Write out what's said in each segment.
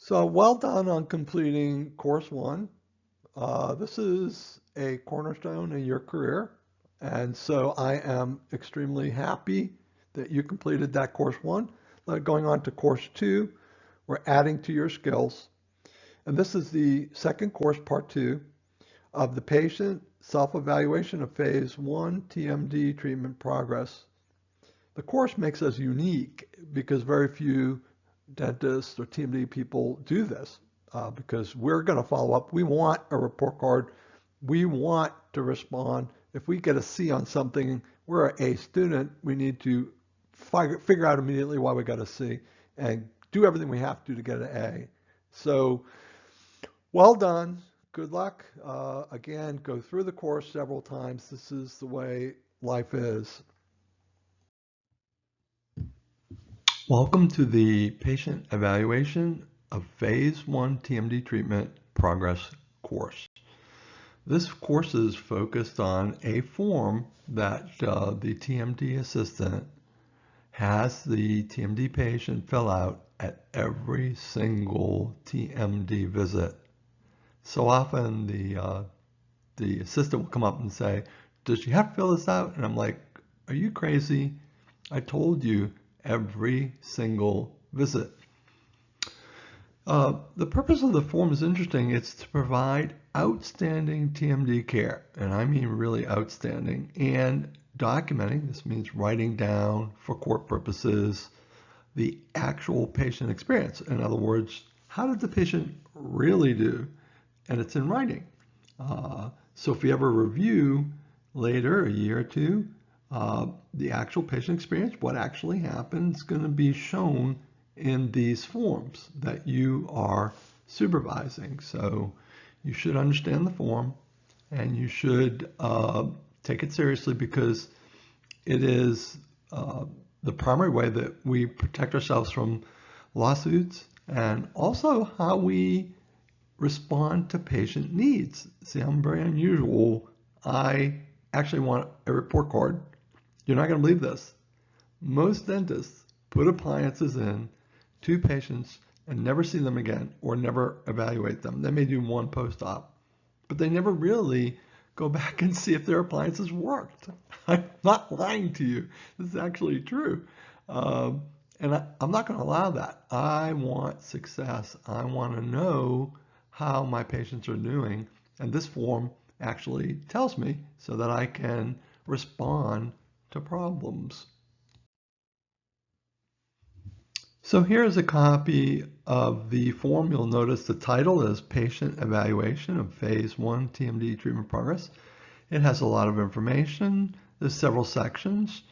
So well done on completing course one. This is a cornerstone in your career. And so I am extremely happy that you completed that course one. Going on to course two, we're adding to your skills. And this is the second course, part two, of the patient self-evaluation of phase one TMD treatment progress. The course makes us unique because very few dentists or TMD people do this because we're going to follow up. We want a report card. We want to respond. If we get a C on something, we're an A student. We need to figure out immediately why we got a C and do everything we have to get an A. So well done. Good luck. Again, go through the course several times. This is the way life is. Welcome to the patient evaluation of phase one TMD treatment progress course. This course is focused on a form that the TMD assistant has the TMD patient fill out at every single TMD visit. So often the assistant will come up and say, "Does she have to fill this out?" And I'm like, "Are you crazy? I told you every single visit." The purpose of the form is interesting. It's to provide outstanding TMD care, and I mean really outstanding, and documenting, this means writing down for court purposes, the actual patient experience. In other words, how did the patient really do? And it's in writing. So if you ever review later, a year or two, the actual patient experience, what actually happened, is going to be shown in these forms that you are supervising. So you should understand the form and you should take it seriously because it is the primary way that we protect ourselves from lawsuits and also how we respond to patient needs. See, I'm very unusual. I actually want a report card. You're not going to believe this. Most dentists put appliances in to patients and never see them again or never evaluate them. They may do one post-op, but they never really go back and see if their appliances worked. I'm not lying to you. This is actually true. And I'm not going to allow that. I want success. I want to know how my patients are doing. And this form actually tells me so that I can respond to problems. So here's a copy of the form. You'll notice the title is Patient Evaluation of Phase 1 TMD Treatment Progress. It has a lot of information. There's several sections.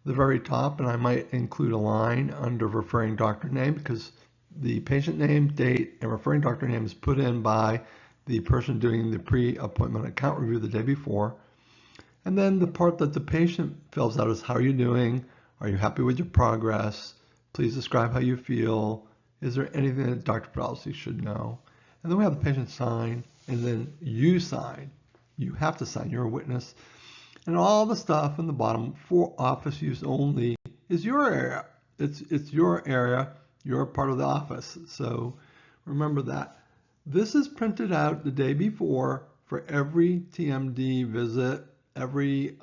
The very top, and I might include a line under referring doctor name because the patient name, date, and referring doctor name is put in by the person doing the pre-appointment account review the day before. And then the part that the patient fills out is how are you doing? Are you happy with your progress? Please describe how you feel. Is there anything that Dr. Podolsky should know? And then we have the patient sign, and then you sign. You have to sign. You're a witness. And all the stuff in the bottom for office use only is your area. It's your area. You're a part of the office. So remember that. This is printed out the day before for every TMD visit, every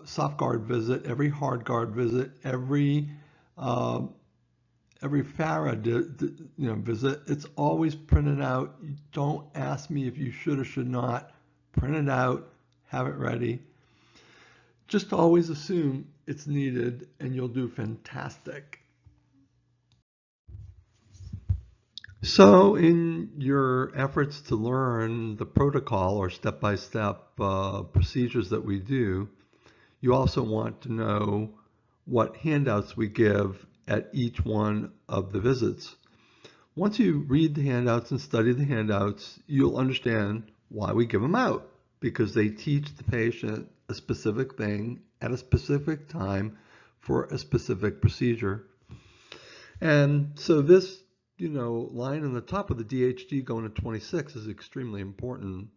soft guard visit, every hard guard visit, every FARA visit. It's always printed out. Don't ask me if you should or should not. Print it out, have it ready. Just always assume it's needed and you'll do fantastic. So in your efforts to learn the protocol or step-by-step procedures that we do, you also want to know what handouts we give at each one of the visits. Once you read the handouts and study the handouts, you'll understand why we give them out, because they teach the patient a specific thing at a specific time for a specific procedure. And so this, line on the top of the DHG going to 26 is extremely important.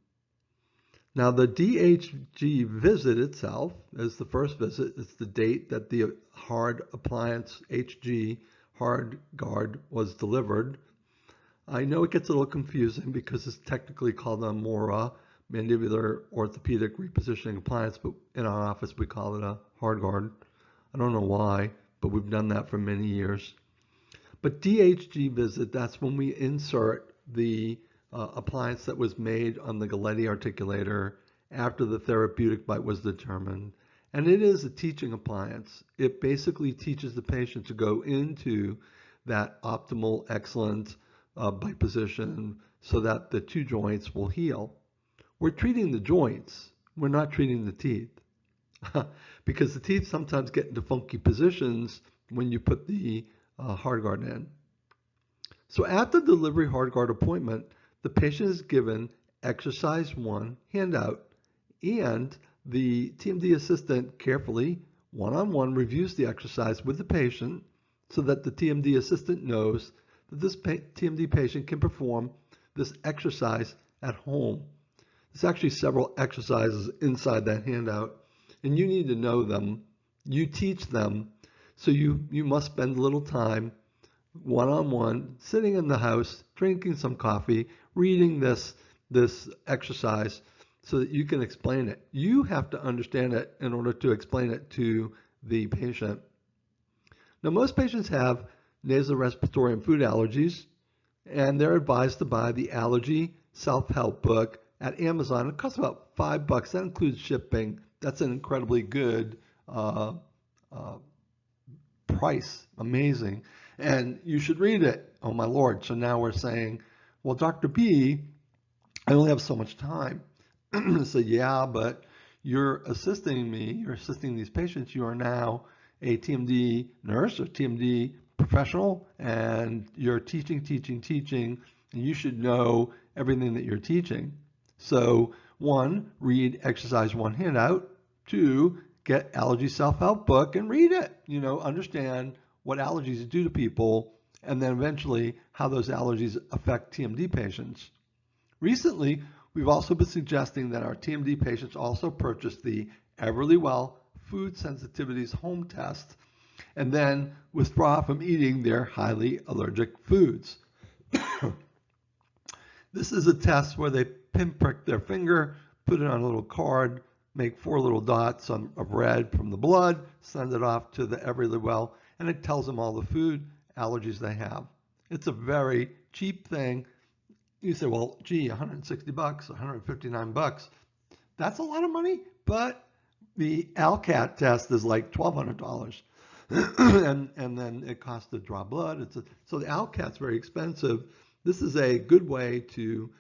Now the DHG visit itself is the first visit. It's the date that the hard appliance HG hard guard was delivered. I know it gets a little confusing because it's technically called a MORA, Mandibular Orthopedic Repositioning Appliance, but in our office we call it a hard guard. I don't know why, but we've done that for many years. But DHG visit, that's when we insert the appliance that was made on the Galletti articulator after the therapeutic bite was determined. And it is a teaching appliance. It basically teaches the patient to go into that optimal, excellent bite position so that the two joints will heal. We're treating the joints. We're not treating the teeth. Because the teeth sometimes get into funky positions when you put the hard guard in. So at the delivery hard guard appointment, the patient is given exercise 1 handout, and the TMD assistant carefully, one-on-one, reviews the exercise with the patient so that the TMD assistant knows that this TMD patient can perform this exercise at home. There's actually several exercises inside that handout, and you need to know them. You teach them, so you must spend a little time one-on-one, sitting in the house, drinking some coffee, reading this exercise so that you can explain it. You have to understand it in order to explain it to the patient. Now, most patients have nasal, respiratory, and food allergies, and they're advised to buy the Allergy Self-Help book at Amazon. It costs about $5. That includes shipping. That's an incredibly good price. Amazing. And you should read it. Oh, my Lord. So now we're saying, well, Dr. B, I only have so much time. So, yeah, but you're assisting me. You're assisting these patients. You are now a TMD nurse or TMD professional, and you're teaching, and you should know everything that you're teaching. So, 1, read exercise 1 handout. 2, get Allergy Self-Help book and read it. Understand what allergies do to people, and then eventually how those allergies affect TMD patients. Recently, we've also been suggesting that our TMD patients also purchase the Everlywell Food Sensitivities Home Test and then withdraw from eating their highly allergic foods. This is a test where they pinprick their finger, put it on a little card, make 4 little dots of red from the blood, send it off to the Everlywell, and it tells them all the food allergies they have. It's a very cheap thing. You say, well, gee, $160, $159. That's a lot of money, but the ALCAT test is like $1,200. and then it costs to draw blood. So the ALCAT's very expensive. This is a good way to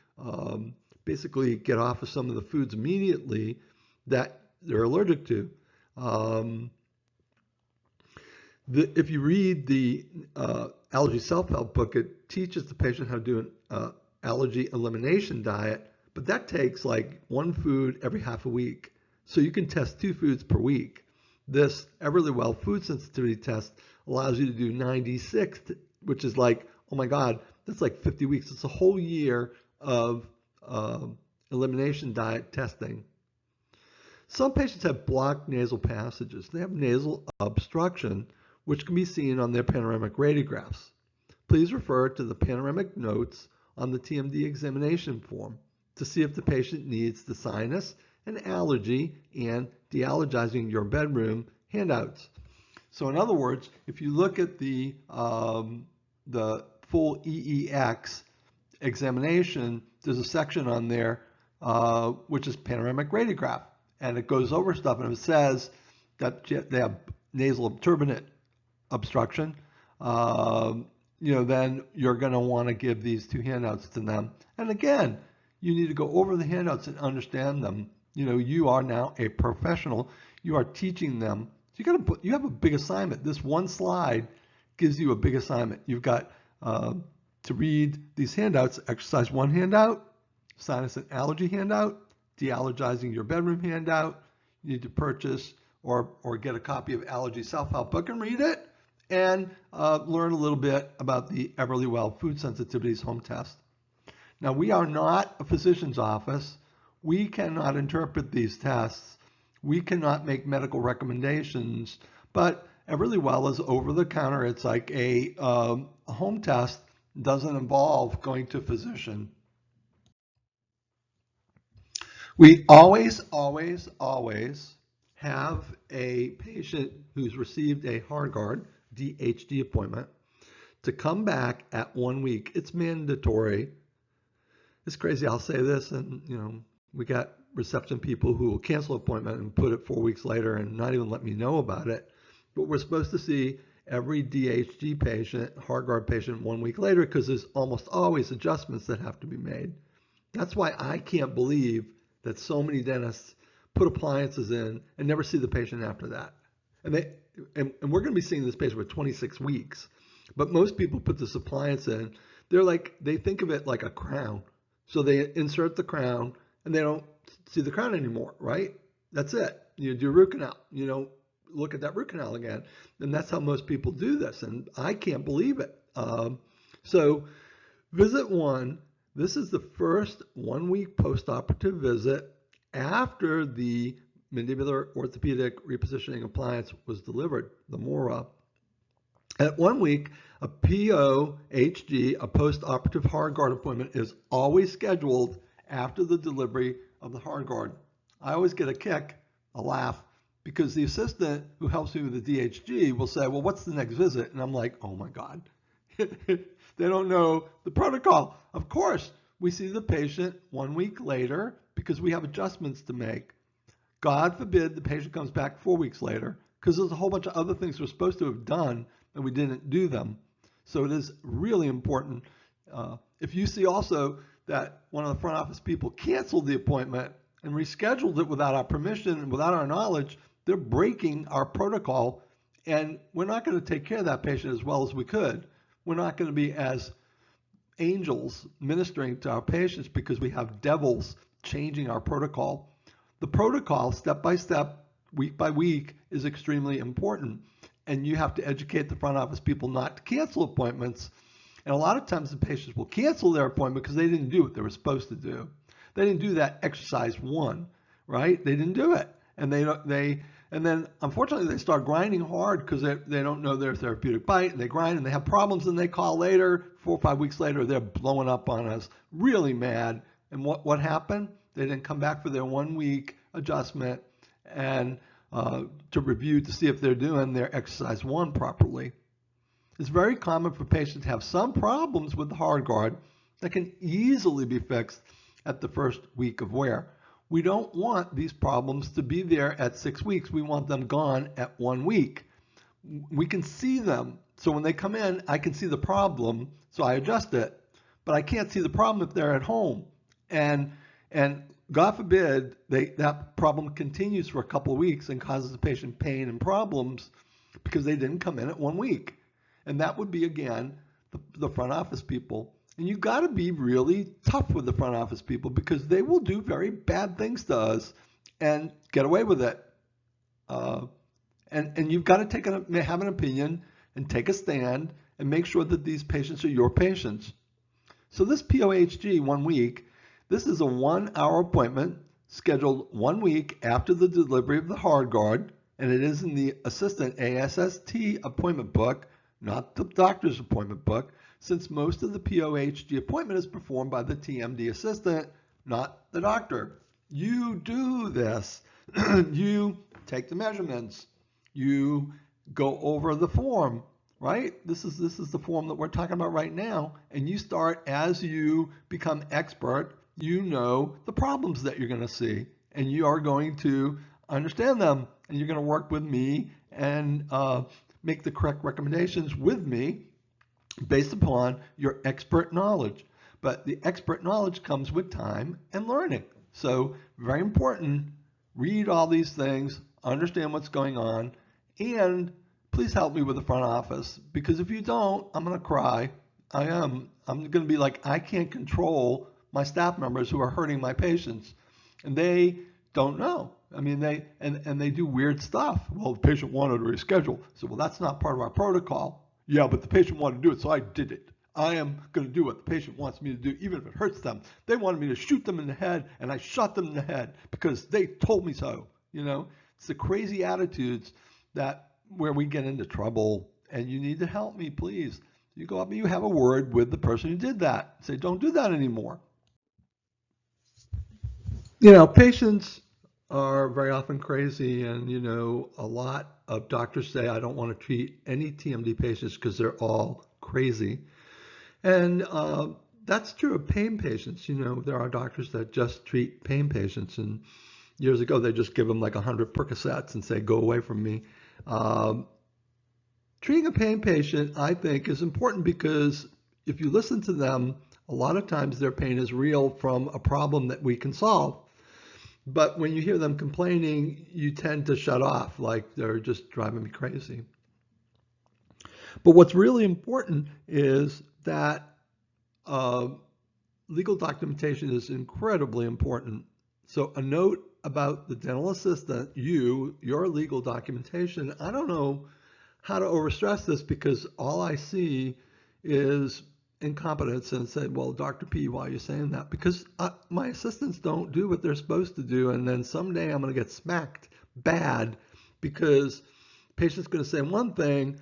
basically get off of some of the foods immediately that they're allergic to. If you read the Allergy Self-Help book, it teaches the patient how to do an allergy elimination diet, but that takes like 1 food every half a week. So you can test 2 foods per week. This Everlywell food sensitivity test allows you to do 96, which is like, oh my God, that's like 50 weeks. It's a whole year of elimination diet testing. Some patients have blocked nasal passages. They have nasal obstruction, which can be seen on their panoramic radiographs. Please refer to the panoramic notes on the TMD examination form to see if the patient needs the sinus and allergy and de-allergizing your bedroom handouts. So in other words, if you look at the full EEX examination, there's a section on there which is panoramic radiograph, and it goes over stuff, and it says that they have nasal turbinate obstruction. Then you're going to want to give these 2 handouts to them. And again, you need to go over the handouts and understand them. You are now a professional. You are teaching them. So you have a big assignment. This one slide gives you a big assignment. You've got to read these handouts: exercise 1 handout, sinus and allergy handout, de-allergizing your bedroom handout. You need to purchase or get a copy of Allergy Self-Help book and read it, and learn a little bit about the Everlywell Food Sensitivities Home Test. Now, we are not a physician's office. We cannot interpret these tests. We cannot make medical recommendations, but Everlywell is over the counter. It's like a home test doesn't involve going to a physician. We always, always, always have a patient who's received a HeartGuard DHD appointment to come back at 1 week. It's mandatory. It's crazy. I'll say this, and we got reception people who will cancel an appointment and put it 4 weeks later and not even let me know about it. But we're supposed to see every DHD patient, HeartGuard patient, 1 week later because there's almost always adjustments that have to be made. That's why I can't believe that so many dentists put appliances in and never see the patient after that. And we're going to be seeing this patient for 26 weeks. But most people put this appliance in. They think of it like a crown. So they insert the crown and they don't see the crown anymore, right? That's it. You do root canal. You don't look at that root canal again. And that's how most people do this. And I can't believe it. So visit 1. This is the first 1 week postoperative visit after the mandibular orthopedic repositioning appliance was delivered, the MORA. At 1 week, a POHG, a postoperative HeartGuard appointment, is always scheduled after the delivery of the HeartGuard. I always get a kick, a laugh, because the assistant who helps me with the DHG will say, well, what's the next visit? And I'm like, oh my God. They don't know the protocol. Of course, we see the patient 1 week later because we have adjustments to make. God forbid the patient comes back 4 weeks later because there's a whole bunch of other things we're supposed to have done and we didn't do them. So it is really important. If you see also that one of the front office people canceled the appointment and rescheduled it without our permission and without our knowledge, they're breaking our protocol, and we're not going to take care of that patient as well as we could. We're not going to be as angels ministering to our patients because we have devils changing our protocol. The protocol, step by step, week by week, is extremely important. And you have to educate the front office people not to cancel appointments. And a lot of times the patients will cancel their appointment because they didn't do what they were supposed to do. They didn't do that exercise 1, right? They didn't do it. And then unfortunately they start grinding hard because they don't know their therapeutic bite, and they grind and they have problems, and they call later, 4 or 5 weeks later, they're blowing up on us, really mad. And what happened? They didn't come back for their 1 week adjustment and to review to see if they're doing their exercise 1 properly. It's very common for patients to have some problems with the HeartGuard that can easily be fixed at the first week of wear. We don't want these problems to be there at 6 weeks. We want them gone at 1 week. We can see them. So when they come in, I can see the problem, so I adjust it. But I can't see the problem if they're at home. And God forbid that problem continues for a couple of weeks and causes the patient pain and problems because they didn't come in at 1 week. And that would be, again, the front office people. And you got to be really tough with the front office people because they will do very bad things to us and get away with it. And you've got to have an opinion and take a stand and make sure that these patients are your patients. So this POHG 1 week, this is a 1 hour appointment scheduled 1 week after the delivery of the HeartGuard, and it is in the assistant ASST appointment book, not the doctor's appointment book, since most of the POHG appointment is performed by the TMD assistant, not the doctor. You do this. You take the measurements. You go over the form, right? This is the form that we're talking about right now. And you start, as you become expert, you know the problems that you're going to see. And you are going to understand them. And you're going to work with me and make the correct recommendations with me based upon your expert knowledge. But the expert knowledge comes with time and learning. So very important, read all these things, understand what's going on, and please help me with the front office, because if you don't, I'm going to cry. I'm going to be like, I can't control my staff members who are hurting my patients, and they don't know. I mean, they do weird stuff. Well, the patient wanted to reschedule. So, well, that's not part of our protocol. Yeah, but the patient wanted to do it, so I did it. I am going to do what the patient wants me to do, even if it hurts them. They wanted me to shoot them in the head, and I shot them in the head because they told me so. You know, it's the crazy attitudes where we get into trouble, and you need to help me, please. you go up and you have a word with the person who did that. Say, don't do that anymore. Patients are very often crazy, and, a lot of doctors say, I don't want to treat any TMD patients because they're all crazy. And that's true of pain patients. There are doctors that just treat pain patients, and years ago, they just give them like 100 Percocets and say, go away from me. Treating a pain patient, I think, is important because if you listen to them, a lot of times their pain is real from a problem that we can solve. But when you hear them complaining, you tend to shut off, like they're just driving me crazy. But what's really important is that legal documentation is incredibly important. So a note about the dental assistant, your legal documentation, I don't know how to overstress this because all I see is incompetence and say, well, Dr. P, why are you saying that? Because my assistants don't do what they're supposed to do, and then someday I'm going to get smacked bad because the patient's going to say one thing,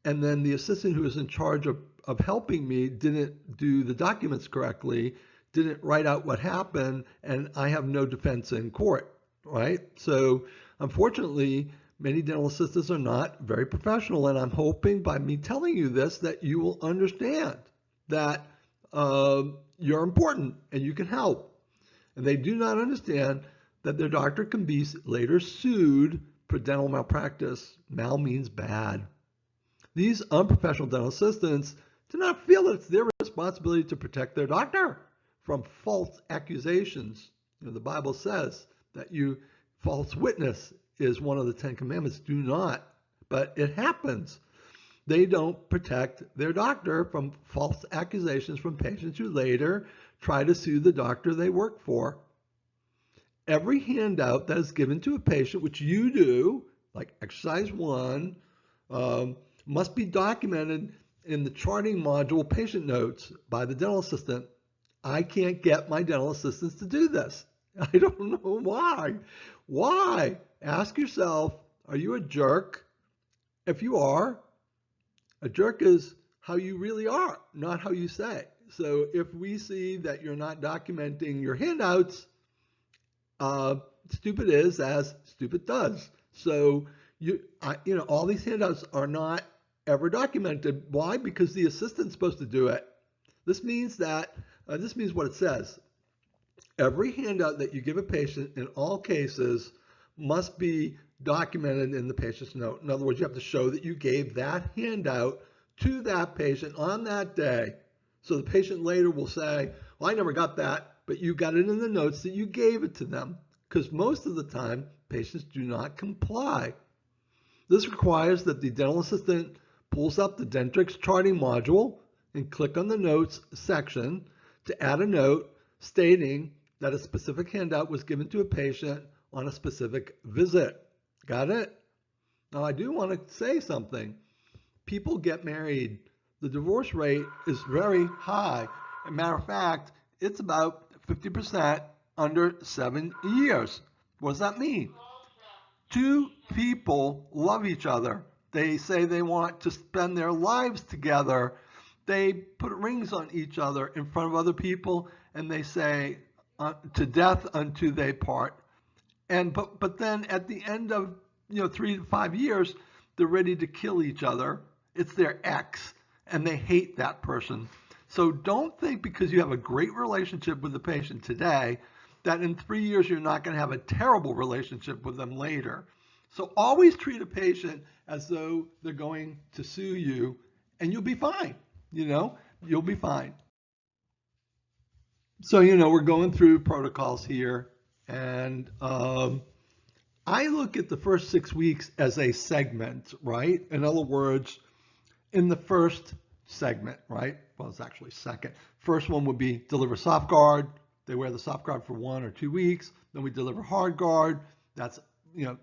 and then the assistant who is in charge of helping me didn't do the documents correctly, didn't write out what happened, and I have no defense in court, right? So unfortunately, many dental assistants are not very professional, and I'm hoping by me telling you this that you will understand that you're important and you can help. And they do not understand that their doctor can be later sued for dental malpractice. Mal means bad. These unprofessional dental assistants do not feel that it's their responsibility to protect their doctor from false accusations. The Bible says that false witness is one of the 10 commandments. Do not, but it happens. They don't protect their doctor from false accusations from patients who later try to sue the doctor they work for. Every handout that is given to a patient, which you do, like Exercise One, must be documented in the charting module patient notes by the dental assistant. I can't get my dental assistants to do this. I don't know why. Why? Ask yourself, are you a jerk? If you are, a jerk is how you really are, not how you say. So if we see that you're not documenting your handouts, stupid is as stupid does. So all these handouts are not ever documented. Why? Because the assistant's supposed to do it. This means what it says. Every handout that you give a patient in all cases must be documented in the patient's note. In other words, you have to show that you gave that handout to that patient on that day. So the patient later will say, well, I never got that, but you got it in the notes that you gave it to them. Because most of the time, patients do not comply. This requires that the dental assistant pulls up the Dentrix charting module and click on the notes section to add a note stating that a specific handout was given to a patient on a specific visit. Got it? Now, I do want to say something. People get married. The divorce rate is very high. As a matter of fact, it's about 50% under 7 years. What does that mean? Two people love each other. They say they want to spend their lives together. They put rings on each other in front of other people, and they say, to death unto they part. But then at the end of 3 to 5 years, they're ready to kill each other. It's their ex, and they hate that person. So don't think because you have a great relationship with the patient today that in 3 years you're not going to have a terrible relationship with them later. So always treat a patient as though they're going to sue you, and you'll be fine. You'll be fine. So, we're going through protocols here, and I look at the first 6 weeks as a segment, right? In other words, in the first segment, right? Well, it's actually second. First one would be deliver soft guard. They wear the soft guard for 1 or 2 weeks. Then we deliver hard guard. That's,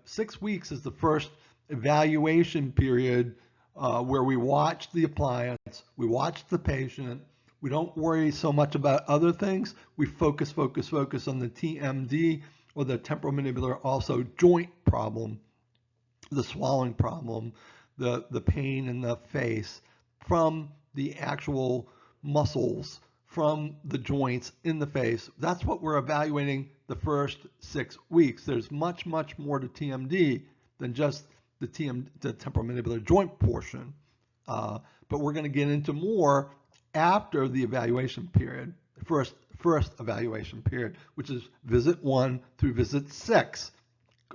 6 weeks is the first evaluation period where we watch the appliance, we watch the patient. We don't worry so much about other things. We focus on the TMD, or the temporomandibular also joint problem, the swallowing problem, the pain in the face from the actual muscles from the joints in the face. That's what we're evaluating the first 6 weeks. There's much, much more to TMD than just the temporomandibular joint portion. But we're going to get into more after the evaluation period, first evaluation period, which is visit 1 through visit 6.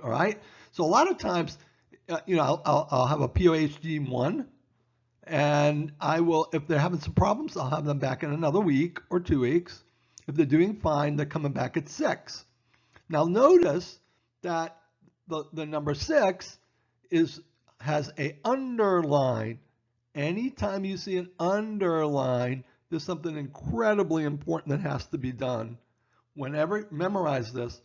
All right. So a lot of times, I'll have a POHD 1, and I will, if they're having some problems, I'll have them back in another week or 2 weeks. If they're doing fine, they're coming back at 6. Now notice that the number 6 has a underline. Anytime you see an underline, there's something incredibly important that has to be done. Memorize this,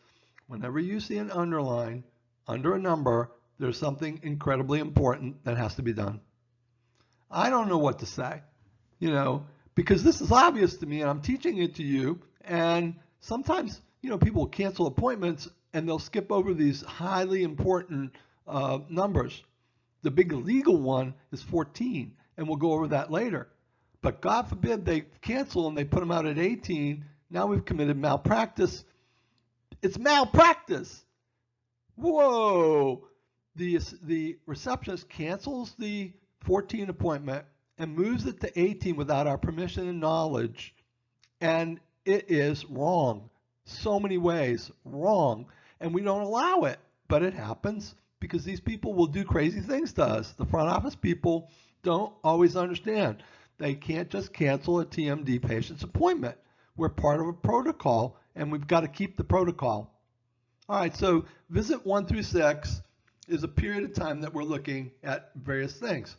whenever you see an underline under a number, there's something incredibly important that has to be done. I don't know what to say, because this is obvious to me and I'm teaching it to you. And sometimes, people will cancel appointments and they'll skip over these highly important numbers. The big legal one is 14, and we'll go over that later. But God forbid they cancel and they put them out at 18. Now we've committed malpractice. It's malpractice. Whoa. The receptionist cancels the 14 appointment and moves it to 18 without our permission and knowledge. And it is wrong. So many ways wrong. And we don't allow it, but it happens because these people will do crazy things to us. The front office people don't always understand. They can't just cancel a TMD patient's appointment. We're part of a protocol, and we've got to keep the protocol. All right, so visit 1 through 6 is a period of time that we're looking at various things.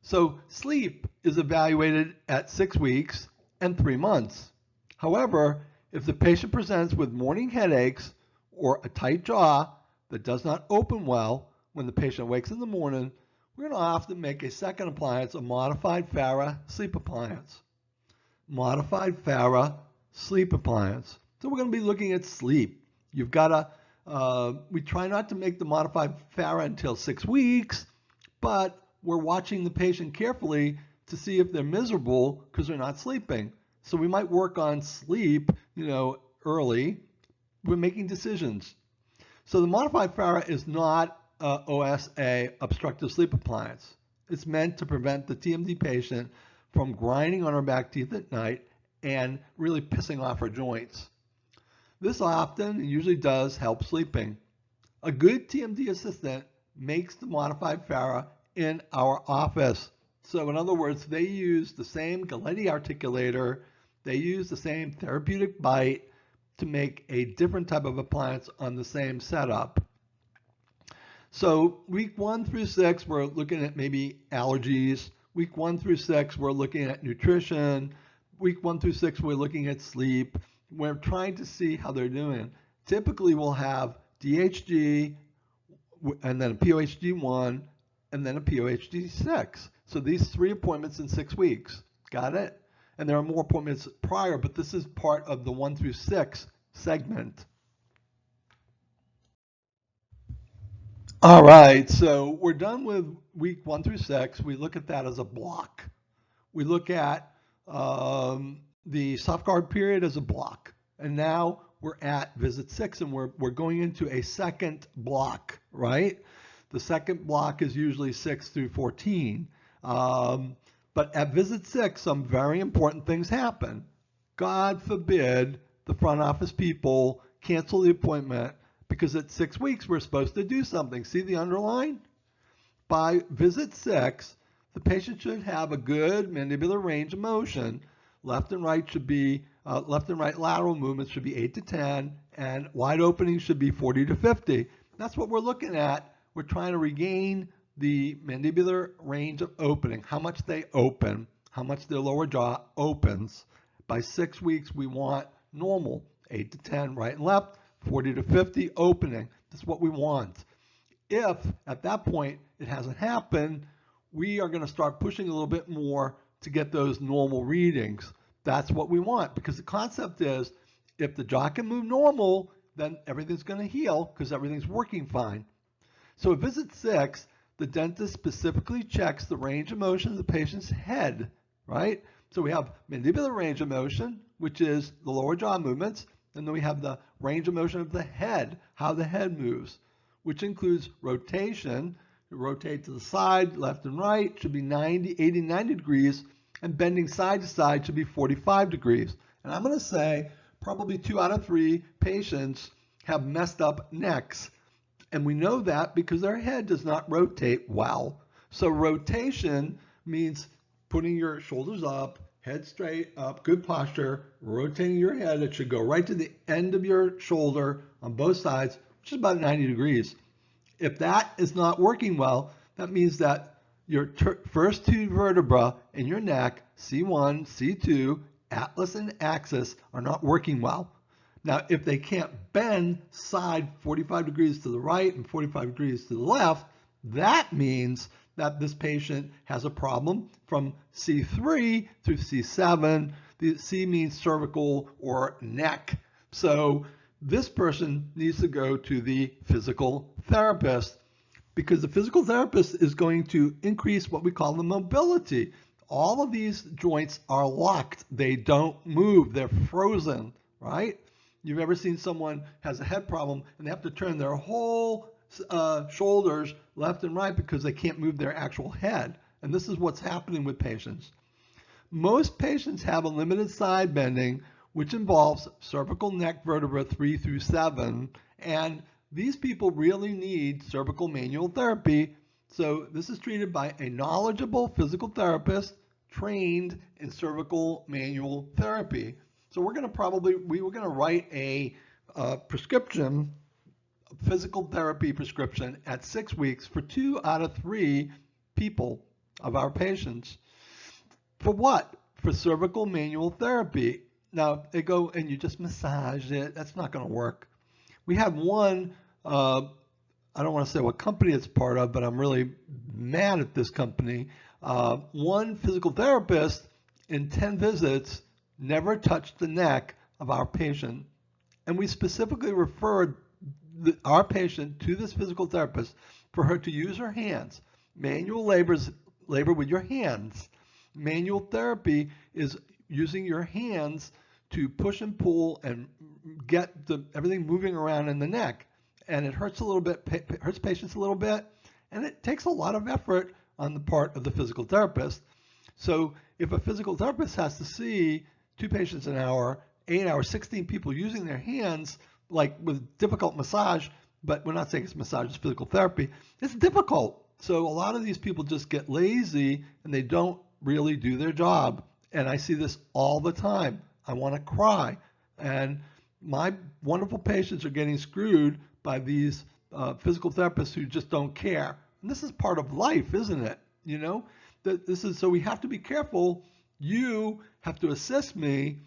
So sleep is evaluated at 6 weeks and 3 months. However, if the patient presents with morning headaches or a tight jaw that does not open well when the patient wakes in the morning, we're going to often make a second appliance, a modified Farah sleep appliance. Modified Farah sleep appliance. So we're going to be looking at sleep. You've got to, we try not to make the modified Farah until 6 weeks, but we're watching the patient carefully to see if they're miserable because they're not sleeping. So we might work on sleep, early. We're making decisions. So the modified Farah is not OSA obstructive sleep appliance. It's meant to prevent the TMD patient from grinding on her back teeth at night and really pissing off her joints. This often and usually does help sleeping. A good TMD assistant makes the modified Farah in our office. So in other words, they use the same Galletti articulator, they use the same therapeutic bite to make a different type of appliance on the same setup. So week 1 through 6, we're looking at maybe allergies. Week 1 through 6, we're looking at nutrition. Week 1 through 6, we're looking at sleep. We're trying to see how they're doing. Typically, we'll have DHG, and then a POHD 1, and then a POHD 6. So these 3 appointments in 6 weeks. Got it? And there are more appointments prior, but this is part of the 1 through 6 segment. All right, so we're done with week 1 through 6. We look at that as a block. We look at the soft guard period as a block. And now we're at visit 6, and we're going into a second block, right? The second block is usually 6 through 14. But at visit 6, some very important things happen. God forbid the front office people cancel the appointment because at 6 weeks we're supposed to do something. See the underline? By visit 6, the patient should have a good mandibular range of motion. Left and right lateral movements should be 8 to 10, and wide openings should be 40 to 50. That's what we're looking at. We're trying to regain the mandibular range of opening, how much they open, how much their lower jaw opens. By 6 weeks, we want normal, 8 to 10 right and left, 40 to 50 opening. That's what we want. If at that point it hasn't happened, we are going to start pushing a little bit more to get those normal readings. That's what we want, because the concept is if the jaw can move normal, then everything's going to heal because everything's working fine. So at visit 6, the dentist specifically checks the range of motion of the patient's head. right? So we have mandibular range of motion, which is the lower jaw movements, and then we have the range of motion of the head, how the head moves, which includes rotation. You rotate to the side, left and right, should be 80, 90 degrees, and bending side to side should be 45 degrees. And I'm going to say probably 2 out of 3 patients have messed up necks. And we know that because their head does not rotate well. So rotation means putting your shoulders up, head straight up, good posture, rotating your head. It should go right to the end of your shoulder on both sides, which is about 90 degrees. If that is not working well, that means that your first 2 vertebrae in your neck, C1, C2, atlas and axis, are not working well. Now, if they can't bend side 45 degrees to the right and 45 degrees to the left, that means that this patient has a problem from C3 through C7. The C means cervical or neck. So this person needs to go to the physical therapist because the physical therapist is going to increase what we call the mobility. All of these joints are locked. They don't move. They're frozen, right? You've ever seen someone has a head problem and they have to turn their whole shoulders left and right because they can't move their actual head. And this is what's happening with patients. Most patients have a limited side bending, which involves cervical neck vertebra 3 through 7. And these people really need cervical manual therapy. So this is treated by a knowledgeable physical therapist trained in cervical manual therapy. So we're going to write a prescription, physical therapy prescription at 6 weeks for 2 out of 3 people of our patients. For what? For cervical manual therapy. Now they go and you just massage it. That's not going to work. We had one, I don't want to say what company it's part of, but I'm really mad at this company. One physical therapist in 10 visits never touched the neck of our patient. And we specifically referred our patient to this physical therapist for her to use her hands. Manual labor with your hands. Manual therapy is using your hands to push and pull and get everything moving around in the neck. And it hurts a little bit, hurts patients a little bit, and it takes a lot of effort on the part of the physical therapist. So if a physical therapist has to see 2 patients an hour, 8 hours, 16 people using their hands, like with difficult massage, but we're not saying it's massage, it's physical therapy, it's difficult. So a lot of these people just get lazy and they don't really do their job. And I see this all the time. I want to cry. And my wonderful patients are getting screwed by these physical therapists who just don't care. And this is part of life, isn't it? You know, so we have to be careful. You have to assist me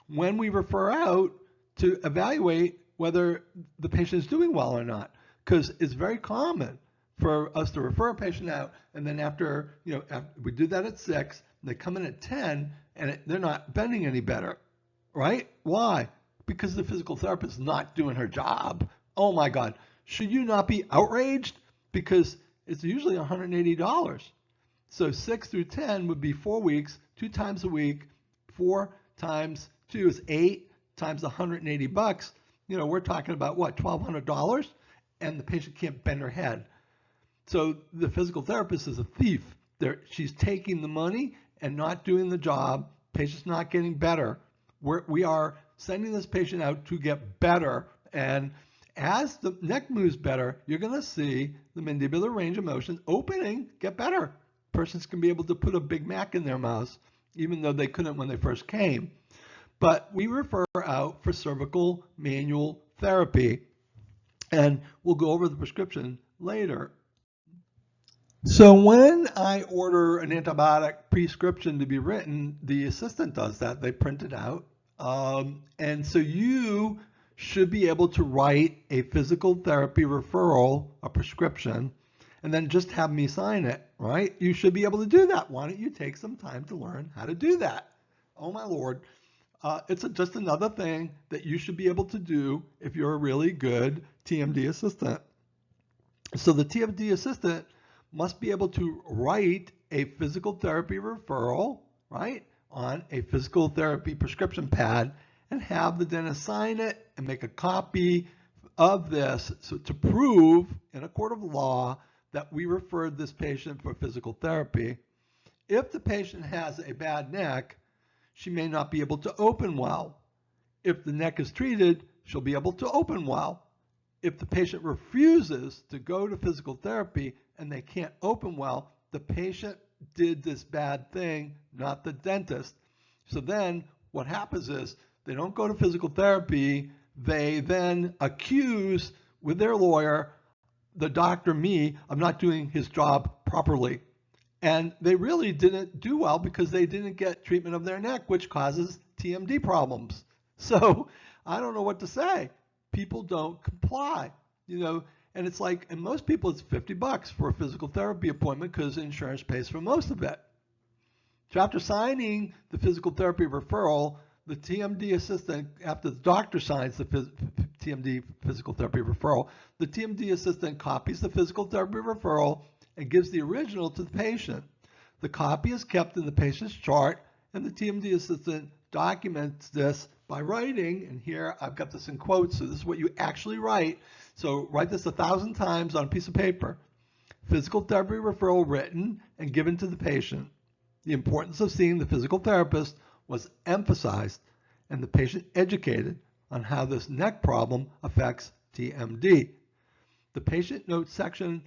when we refer out to evaluate whether the patient is doing well or not, because it's very common for us to refer a patient out, and then after we do that at 6, they come in at 10, and they're not bending any better, right? Why? Because the physical therapist is not doing her job. Oh my God, should you not be outraged? Because it's usually $180. So 6 through 10 would be 4 weeks, 2 times a week. 4 times 2 is 8 times $180. We're talking about what, $1,200, and the patient can't bend her head. So the physical therapist is a thief. She's taking the money and not doing the job. Patient's not getting better. We are sending this patient out to get better. And as the neck moves better, you're going to see the mandibular range of motion opening get better. Persons can be able to put a Big Mac in their mouths, even though they couldn't when they first came. But we refer out for cervical manual therapy. And we'll go over the prescription later. So when I order an antibiotic prescription to be written, the assistant does that. They print it out. And so you should be able to write a physical therapy referral, a prescription, and then just have me sign it, right? You should be able to do that. Why don't you take some time to learn how to do that? Oh my Lord. It's just another thing that you should be able to do if you're a really good TMD assistant. So the TMD assistant must be able to write a physical therapy referral, right, on a physical therapy prescription pad and have the dentist sign it and make a copy of this so to prove in a court of law that we referred this patient for physical therapy. If the patient has a bad neck, she may not be able to open well. If the neck is treated, she'll be able to open well. If the patient refuses to go to physical therapy and they can't open well, the patient did this bad thing, not the dentist. So then what happens is they don't go to physical therapy. They then accuse with their lawyer, the doctor, me, of not doing his job properly. And they really didn't do well because they didn't get treatment of their neck, which causes TMD problems. So I don't know what to say. People don't comply, and it's like, and most people it's $50 for a physical therapy appointment because insurance pays for most of it. So after signing the physical therapy referral, the TMD assistant, after the doctor signs the TMD physical therapy referral, the TMD assistant copies the physical therapy referral and gives the original to the patient. The copy is kept in the patient's chart, and the TMD assistant documents this by writing, and here I've got this in quotes, so this is what you actually write. So write this 1,000 times on a piece of paper. Physical therapy referral written and given to the patient. The importance of seeing the physical therapist was emphasized, and the patient educated on how this neck problem affects TMD. The patient notes section,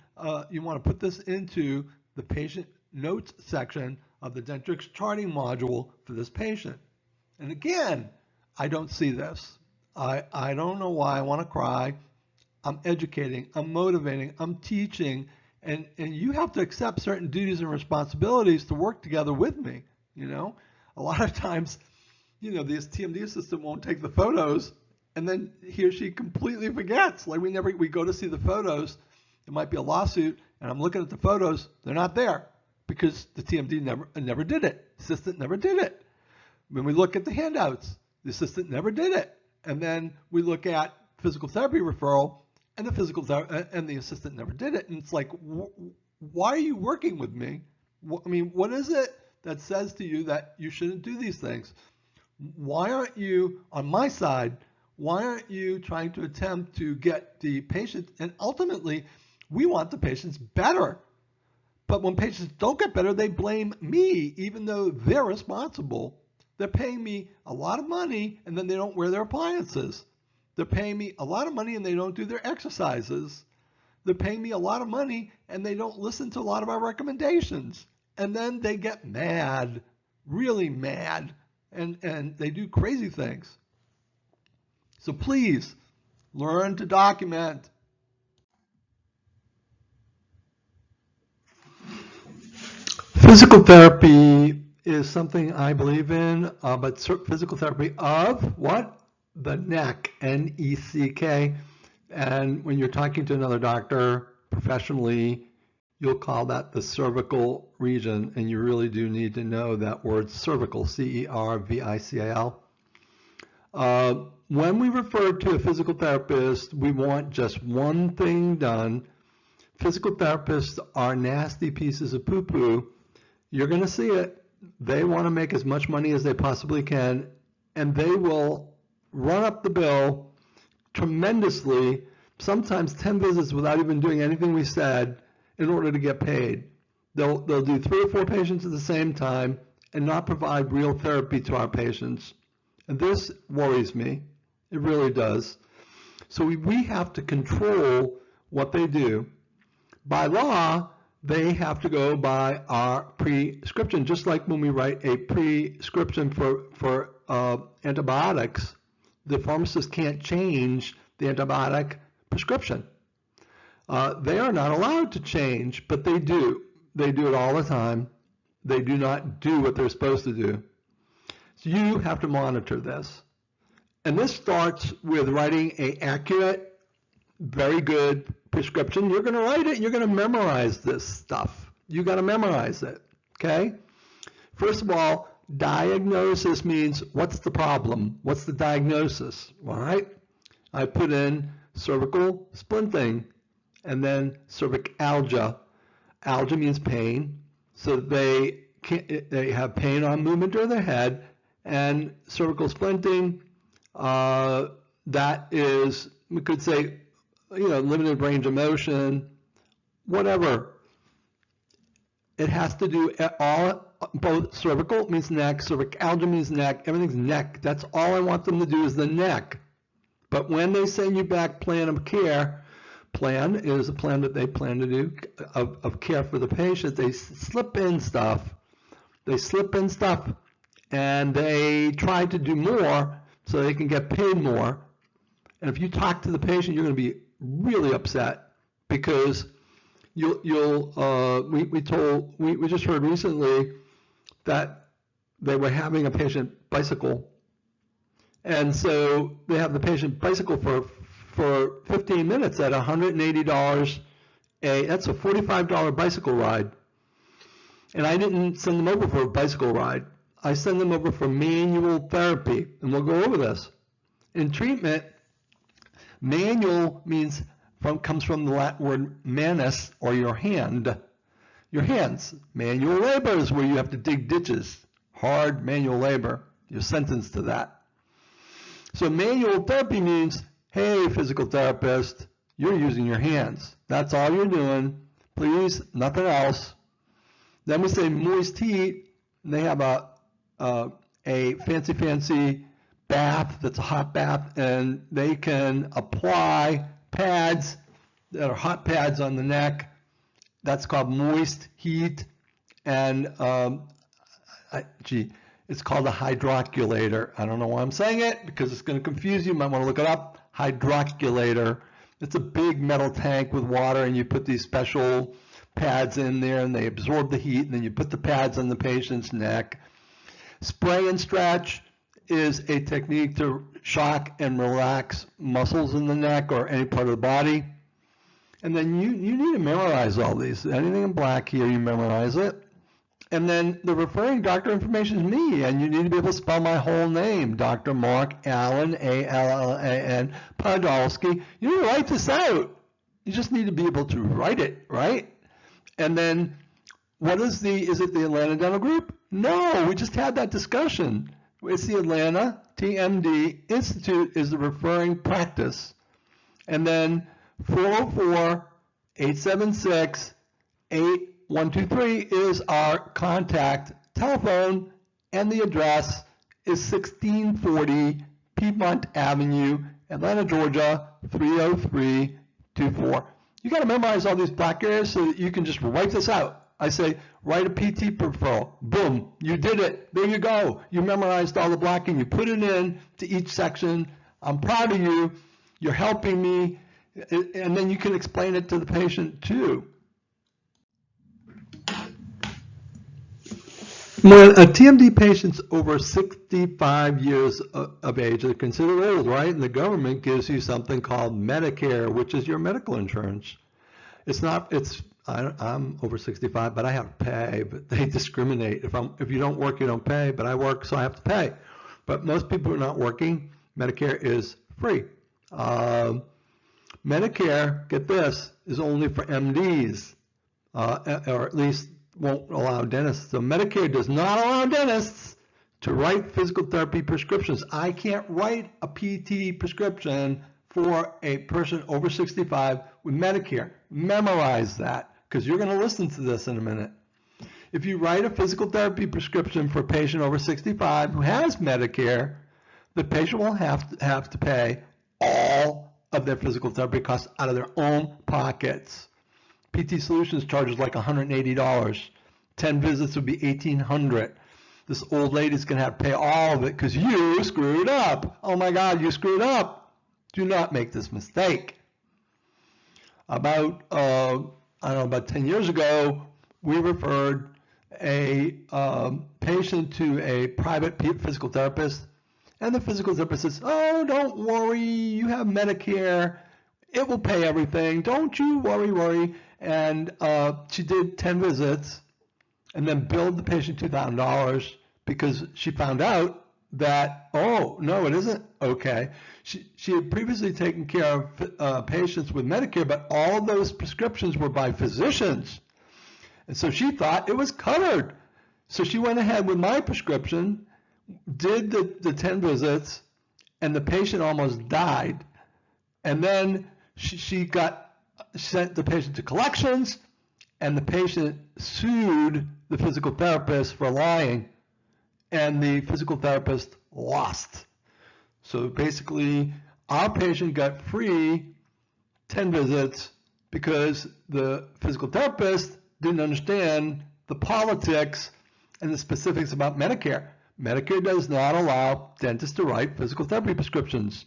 you want to put this into the patient notes section of the Dentrix charting module for this patient. And again, I don't see this. I don't know why. I want to cry. I'm educating, I'm motivating, I'm teaching, and you have to accept certain duties and responsibilities to work together with me. A lot of times, this TMD assistant won't take the photos, and then he or she completely forgets. Like we go to see the photos, it might be a lawsuit, and I'm looking at the photos, they're not there because the TMD never did it. Assistant never did it. When we look at the handouts, the assistant never did it. And then we look at physical therapy referral, and the assistant never did it. And it's like, why are you working with me? What is it that says to you that you shouldn't do these things? Why aren't you on my side? Why aren't you trying to attempt to get the patient? And ultimately, we want the patients better. But when patients don't get better, they blame me, even though they're responsible. They're paying me a lot of money, and then they don't wear their appliances. They're paying me a lot of money, and they don't do their exercises. They're paying me a lot of money, and they don't listen to a lot of our recommendations. And then they get mad, really mad, and they do crazy things. So please, learn to document. Physical therapy is something I believe in, but physical therapy of what? The neck, N-E-C-K. And when you're talking to another doctor professionally, you'll call that the cervical region, and you really do need to know that word cervical, C-E-R-V-I-C-A-L. When we refer to a physical therapist, we want just one thing done. Physical therapists are nasty pieces of poo-poo. You're going to see it. They want to make as much money as they possibly can, and they will run up the bill tremendously, sometimes 10 visits without even doing anything we said in order to get paid. They'll do 3 or 4 patients at the same time and not provide real therapy to our patients. And this worries me. It really does. So we have to control what they do. By law, they have to go by our prescription, just like when we write a prescription for antibiotics, the pharmacist can't change the antibiotic prescription. They are not allowed to change, but they do. They do it all the time. They do not do what they're supposed to do. So you have to monitor this. And this starts with writing an accurate, very good prescription. You're going to write it. You're going to memorize this stuff. You got to memorize it. Okay? First of all, diagnosis means what's the problem? What's the diagnosis? All right? I put in cervical splinting and then cervicalgia. Algia means pain. So they they have pain on movement of their head, and cervical splinting, that is, we could say, limited range of motion, whatever. It has to do both cervical means neck, cervicalgia means neck, everything's neck. That's all I want them to do is the neck. But when they send you back plan of care, plan is a plan that they plan to do of care for the patient. They slip in stuff. And they try to do more so they can get paid more. And if you talk to the patient, you're going to be really upset, because we just heard recently that they were having a patient bicycle, and so they have the patient bicycle for 15 minutes at $180 that's a $45 bicycle ride. And I didn't send them over for a bicycle ride. I send them over for manual therapy, and we'll go over this. In treatment, manual comes from the Latin word manus, or your hand. Your hands. Manual labor is where you have to dig ditches. Hard manual labor. You're sentenced to that. So manual therapy means, hey, physical therapist, you're using your hands. That's all you're doing. Please, nothing else. Then we say moist heat. And they have a fancy bath that's a hot bath, and they can apply pads that are hot pads on the neck. That's called moist heat, and it's called a hydroculator. I don't know why I'm saying it, because it's going to confuse you. You might want to look it up. Hydroculator. It's a big metal tank with water, and you put these special pads in there, and they absorb the heat, and then you put the pads on the patient's neck. Spray and stretch is a technique to shock and relax muscles in the neck or any part of the body. And then you need to memorize all these. Anything in black here, you memorize it. And then the referring doctor information is me, and you need to be able to spell my whole name, Dr. Mark Allen, A-L-L-A-N, Podolsky. You need to write this out. You just need to be able to write it, right? And then is it the Atlanta Dental Group? No, we just had that discussion. It's the Atlanta Tmd Institute is the referring practice. And then 404-876-8123 is our contact telephone, and the address is 1640 Piedmont Avenue, Atlanta, Georgia, 30324. You got to memorize all these black areas so that you can just write this out. I say, write a PT referral. Boom, you did it. There you go. You memorized all the blocking. You put it in to each section. I'm proud of you. You're helping me. And then you can explain it to the patient too. When a TMD patient's over 65 years of age, they're considered old, right? And the government gives you something called Medicare, which is your medical insurance. I'm over 65, but I have to pay, but they discriminate. If you don't work, you don't pay, but I work, so I have to pay. But most people who are not working, Medicare is free. Medicare, get this, is only for MDs, or at least won't allow dentists. So Medicare does not allow dentists to write physical therapy prescriptions. I can't write a PT prescription for a person over 65 with Medicare. Memorize that, because you're going to listen to this in a minute. If you write a physical therapy prescription for a patient over 65 who has Medicare, the patient will have to pay all of their physical therapy costs out of their own pockets. PT Solutions charges like $180. 10 visits would be $1,800. This old lady's going to have to pay all of it because you screwed up. Oh my God, you screwed up. Do not make this mistake. About 10 years ago, we referred a patient to a private physical therapist, and the physical therapist says, oh, don't worry, you have Medicare, it will pay everything, don't you worry. And she did 10 visits and then billed the patient $2,000 because she found out that, oh, no, it isn't okay. She had previously taken care of patients with Medicare, but all those prescriptions were by physicians. And so she thought it was covered. So she went ahead with my prescription, did the 10 visits, and the patient almost died. And then she sent the patient to collections, and the patient sued the physical therapist for lying, and the physical therapist lost. So basically, our patient got free 10 visits because the physical therapist didn't understand the politics and the specifics about Medicare. Medicare does not allow dentists to write physical therapy prescriptions.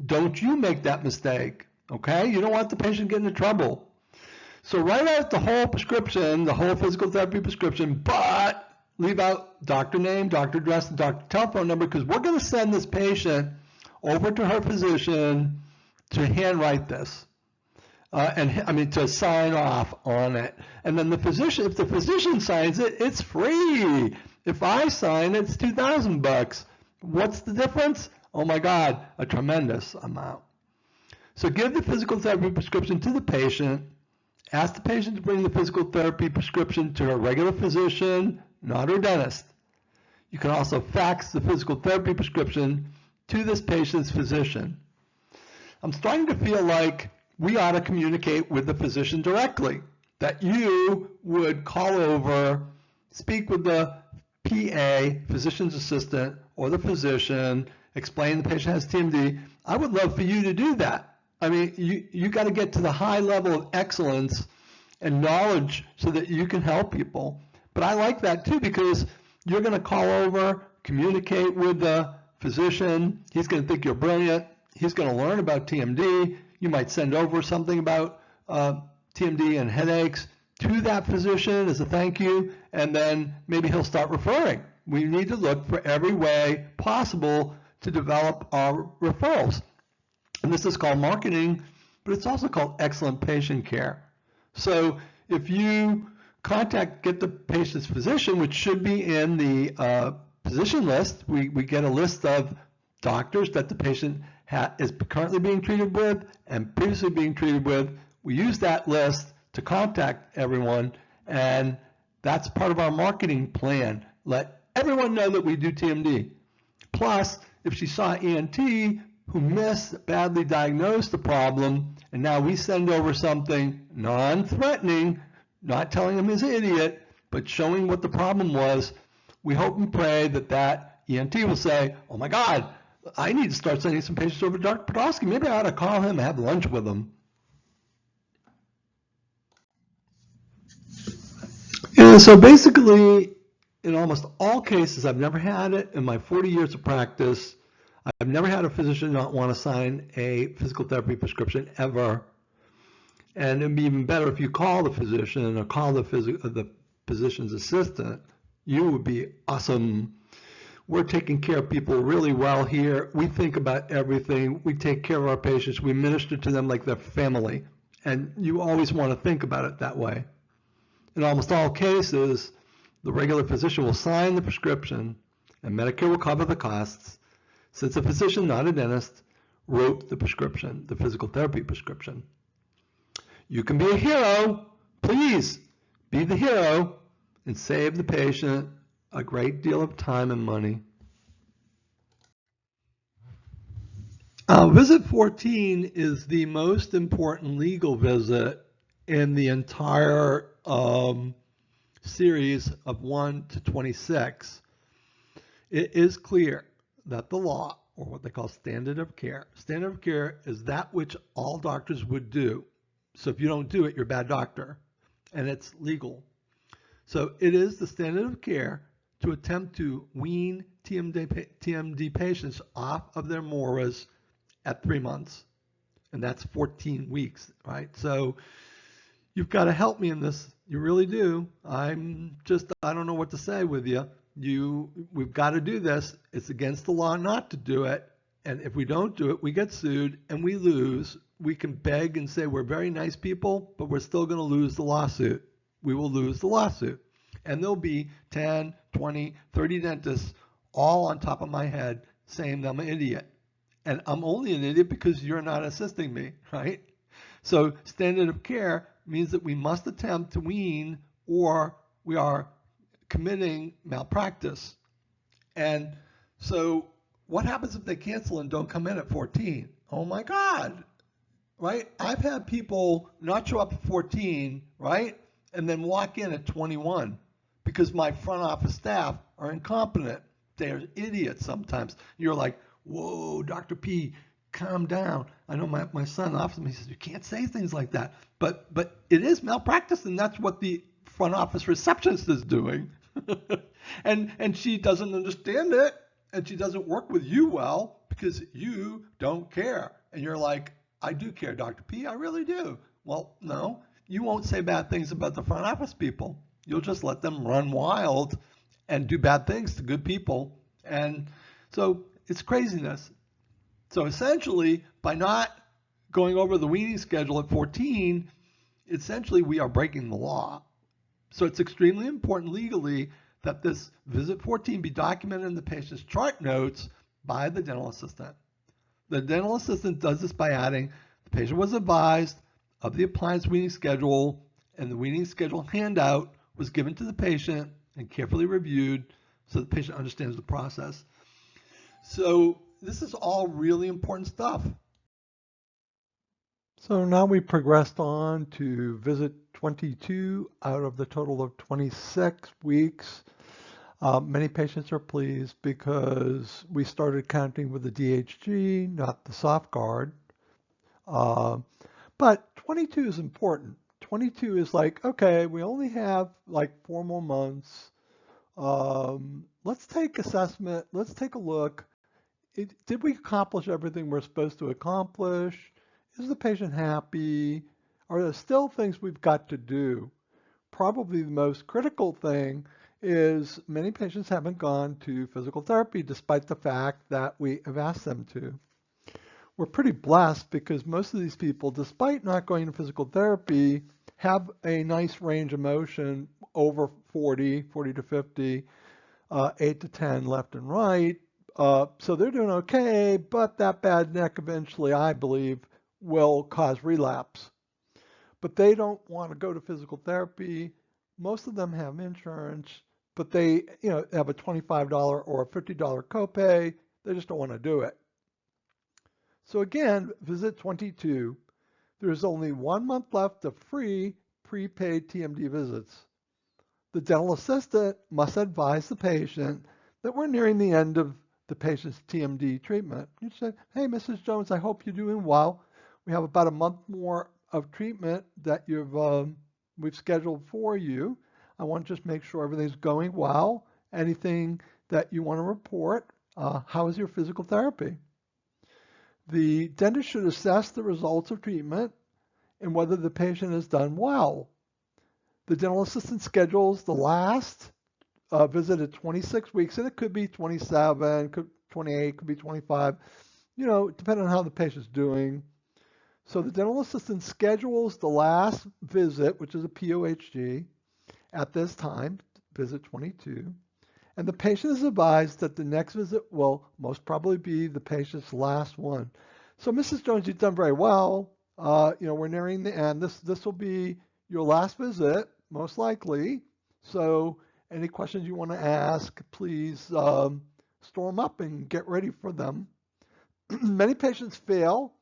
Don't you make that mistake, okay? You don't want the patient getting into trouble. So write out the whole prescription, the whole physical therapy prescription, but leave out doctor name, doctor address, and doctor telephone number, because we're going to send this patient over to her physician to handwrite this. To sign off on it. And then the physician, if the physician signs it, it's free. If I sign it, it's $2,000. What's the difference? Oh my God, a tremendous amount. So give the physical therapy prescription to the patient. Ask the patient to bring the physical therapy prescription to her regular physician, not her dentist. You can also fax the physical therapy prescription to this patient's physician. I'm starting to feel like we ought to communicate with the physician directly, that you would call over, speak with the PA, physician's assistant, or the physician, explain the patient has TMD. I would love for you to do that. I mean, you got to get to the high level of excellence and knowledge so that you can help people. But I like that too, because you're going to call over, communicate with the physician. He's going to think you're brilliant. He's going to learn about TMD. You might send over something about TMD and headaches to that physician as a thank you, and then maybe he'll start referring. We need to look for every way possible to develop our referrals. And this is called marketing, but it's also called excellent patient care. So if you get the patient's physician, which should be in the physician list, we get a list of doctors that the patient is currently being treated with and previously being treated with. We use that list to contact everyone, and that's part of our marketing plan. Let everyone know that we do TMD. Plus, if she saw ENT who badly diagnosed the problem, and now we send over something non-threatening, not telling him he's an idiot, but showing what the problem was, we hope and pray that ENT will say, oh my God, I need to start sending some patients over to Dr. Podolsky. Maybe I ought to call him and have lunch with him. And so basically, in almost all cases, I've never had it in my 40 years of practice. I've never had a physician not want to sign a physical therapy prescription ever. And it'd be even better if you call the physician or call the physician's assistant. You would be awesome. We're taking care of people really well here. We think about everything. We take care of our patients. We minister to them like their family. And you always want to think about it that way. In almost all cases, the regular physician will sign the prescription and Medicare will cover the costs, since the physician, not a dentist, wrote the prescription, the physical therapy prescription. You can be a hero. Please be the hero and save the patient a great deal of time and money. Visit 14 is the most important legal visit in the entire series of 1 to 26. It is clear that the law, or what they call standard of care is that which all doctors would do. So if you don't do it, you're a bad doctor, and it's legal. So it is the standard of care to attempt to wean TMD patients off of their moras at 3 months, and that's 14 weeks, right? So you've got to help me in this. You really do. I don't know what to say with you. We've got to do this. It's against the law not to do it, and if we don't do it, we get sued and we lose. We can beg and say we're very nice people, but we're still going to lose the lawsuit. We will lose the lawsuit. And there'll be 10, 20, 30 dentists all on top of my head saying I'm an idiot. And I'm only an idiot because you're not assisting me, right? So standard of care means that we must attempt to wean, or we are committing malpractice. And so what happens if they cancel and don't come in at 14? Oh my God, right? I've had people not show up at 14, right? And then walk in at 21 because my front office staff are incompetent. They're idiots sometimes. You're like, whoa, Dr. P, calm down. I know my son offers me, he says, you can't say things like that. But it is malpractice, and that's what the front office receptionist is doing. and she doesn't understand it, and she doesn't work with you well because you don't care. And you're like, I do care, Dr. P, I really do. Well, no, you won't say bad things about the front office people. You'll just let them run wild and do bad things to good people. And so it's craziness. So essentially, by not going over the weaning schedule at 14, essentially we are breaking the law. So it's extremely important legally that this visit 14 be documented in the patient's chart notes by the dental assistant. The dental assistant does this by adding the patient was advised of the appliance weaning schedule, and the weaning schedule handout was given to the patient and carefully reviewed so the patient understands the process. So this is all really important stuff. So now we progressed on to visit 22 out of the total of 26 weeks. Many patients are pleased because we started counting with the DHG, not the soft guard. But 22 is important. 22 is like, okay, we only have like 4 more months. Let's take assessment. Let's take a look. Did we accomplish everything we're supposed to accomplish? Is the patient happy? Are there still things we've got to do? Probably the most critical thing is many patients haven't gone to physical therapy despite the fact that we have asked them to. We're pretty blessed because most of these people, despite not going to physical therapy, have a nice range of motion over 40 to 50, 8 to 10 left and right. So they're doing okay, but that bad neck eventually, I believe, will cause relapse. But they don't want to go to physical therapy. Most of them have insurance, but they have a $25 or a $50 copay. They just don't want to do it. So again, visit 22. There's only 1 month left of free prepaid TMD visits. The dental assistant must advise the patient that we're nearing the end of the patient's TMD treatment. You say, hey, Mrs. Jones, I hope you're doing well. We have about a month more of treatment that we've scheduled for you. I want to just make sure everything's going well. Anything that you want to report? How is your physical therapy? The dentist should assess the results of treatment and whether the patient has done well. The dental assistant schedules the last visit at 26 weeks, and it could be 27, could 28, could be 25, depending on how the patient's doing. So the dental assistant schedules the last visit, which is a POHG, at this time, visit 22. And the patient is advised that the next visit will most probably be the patient's last one. So Mrs. Jones, you've done very well. We're nearing the end. This will be your last visit, most likely. So any questions you want to ask, please store them up and get ready for them. Many patients fail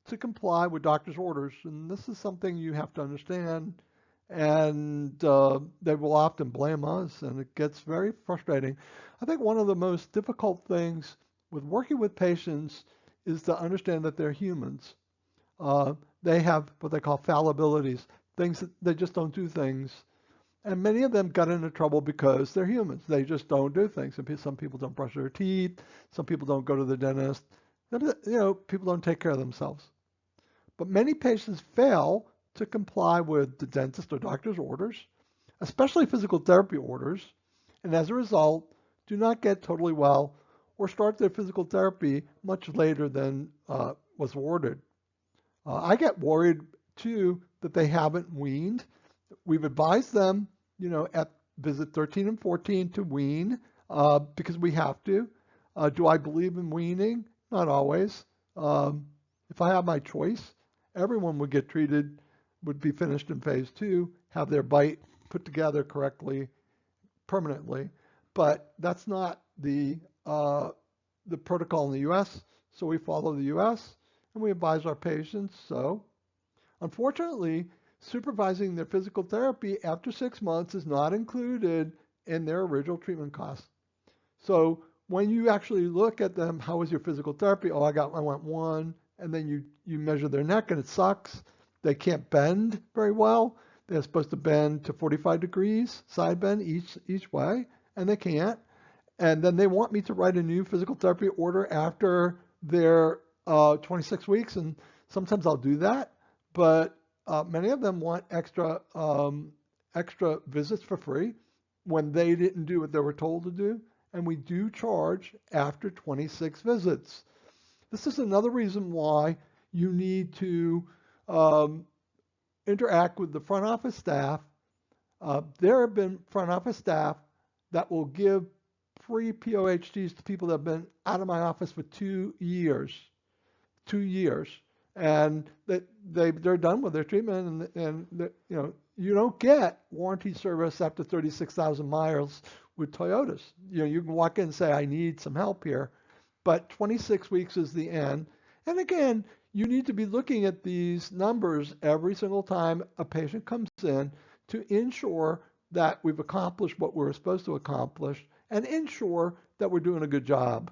to comply with doctor's orders, and this is something you have to understand, and they will often blame us, and it gets very frustrating. I think one of the most difficult things with working with patients is to understand that they're humans. They have what they call fallibilities, things that they just don't do things, and many of them got into trouble because they're humans. They just don't do things. Some people don't brush their teeth, some people don't go to the dentist, people don't take care of themselves. But many patients fail to comply with the dentist or doctor's orders, especially physical therapy orders, and as a result, do not get totally well or start their physical therapy much later than was ordered. I get worried too that they haven't weaned. We've advised them, at visit 13 and 14 to wean because we have to. Do I believe in weaning? Not always. If I have my choice, everyone would get treated, would be finished in phase 2, have their bite put together correctly, permanently, but that's not the protocol in the U.S., so we follow the U.S. and we advise our patients. So unfortunately, supervising their physical therapy after 6 months is not included in their original treatment costs. So when you actually look at them, how was your physical therapy? Oh, I went 1, and then you measure their neck and it sucks. They can't bend very well. They're supposed to bend to 45 degrees, side bend each way, and they can't. And then they want me to write a new physical therapy order after their 26 weeks, and sometimes I'll do that. But many of them want extra visits for free when they didn't do what they were told to do. And we do charge after 26 visits. This is another reason why you need to interact with the front office staff. There have been front office staff that will give free POHDs to people that have been out of my office for 2 years. 2 years. And they're done with their treatment, and you don't get warranty service after 36,000 miles with Toyotas. You can walk in and say, I need some help here, but 26 weeks is the end. And again, you need to be looking at these numbers every single time a patient comes in to ensure that we've accomplished what we're supposed to accomplish and ensure that we're doing a good job.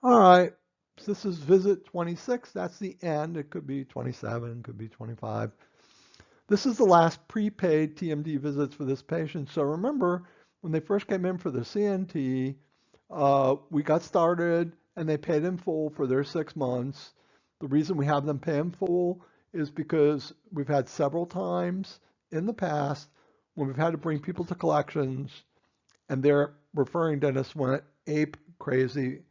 All right. So this is visit 26. That's the end. It could be 27, could be 25. This is the last prepaid TMD visits for this patient. So remember, when they first came in for the CNT, we got started and they paid in full for their 6 months. The reason we have them pay in full is because we've had several times in the past when we've had to bring people to collections and their referring dentist went ape crazy.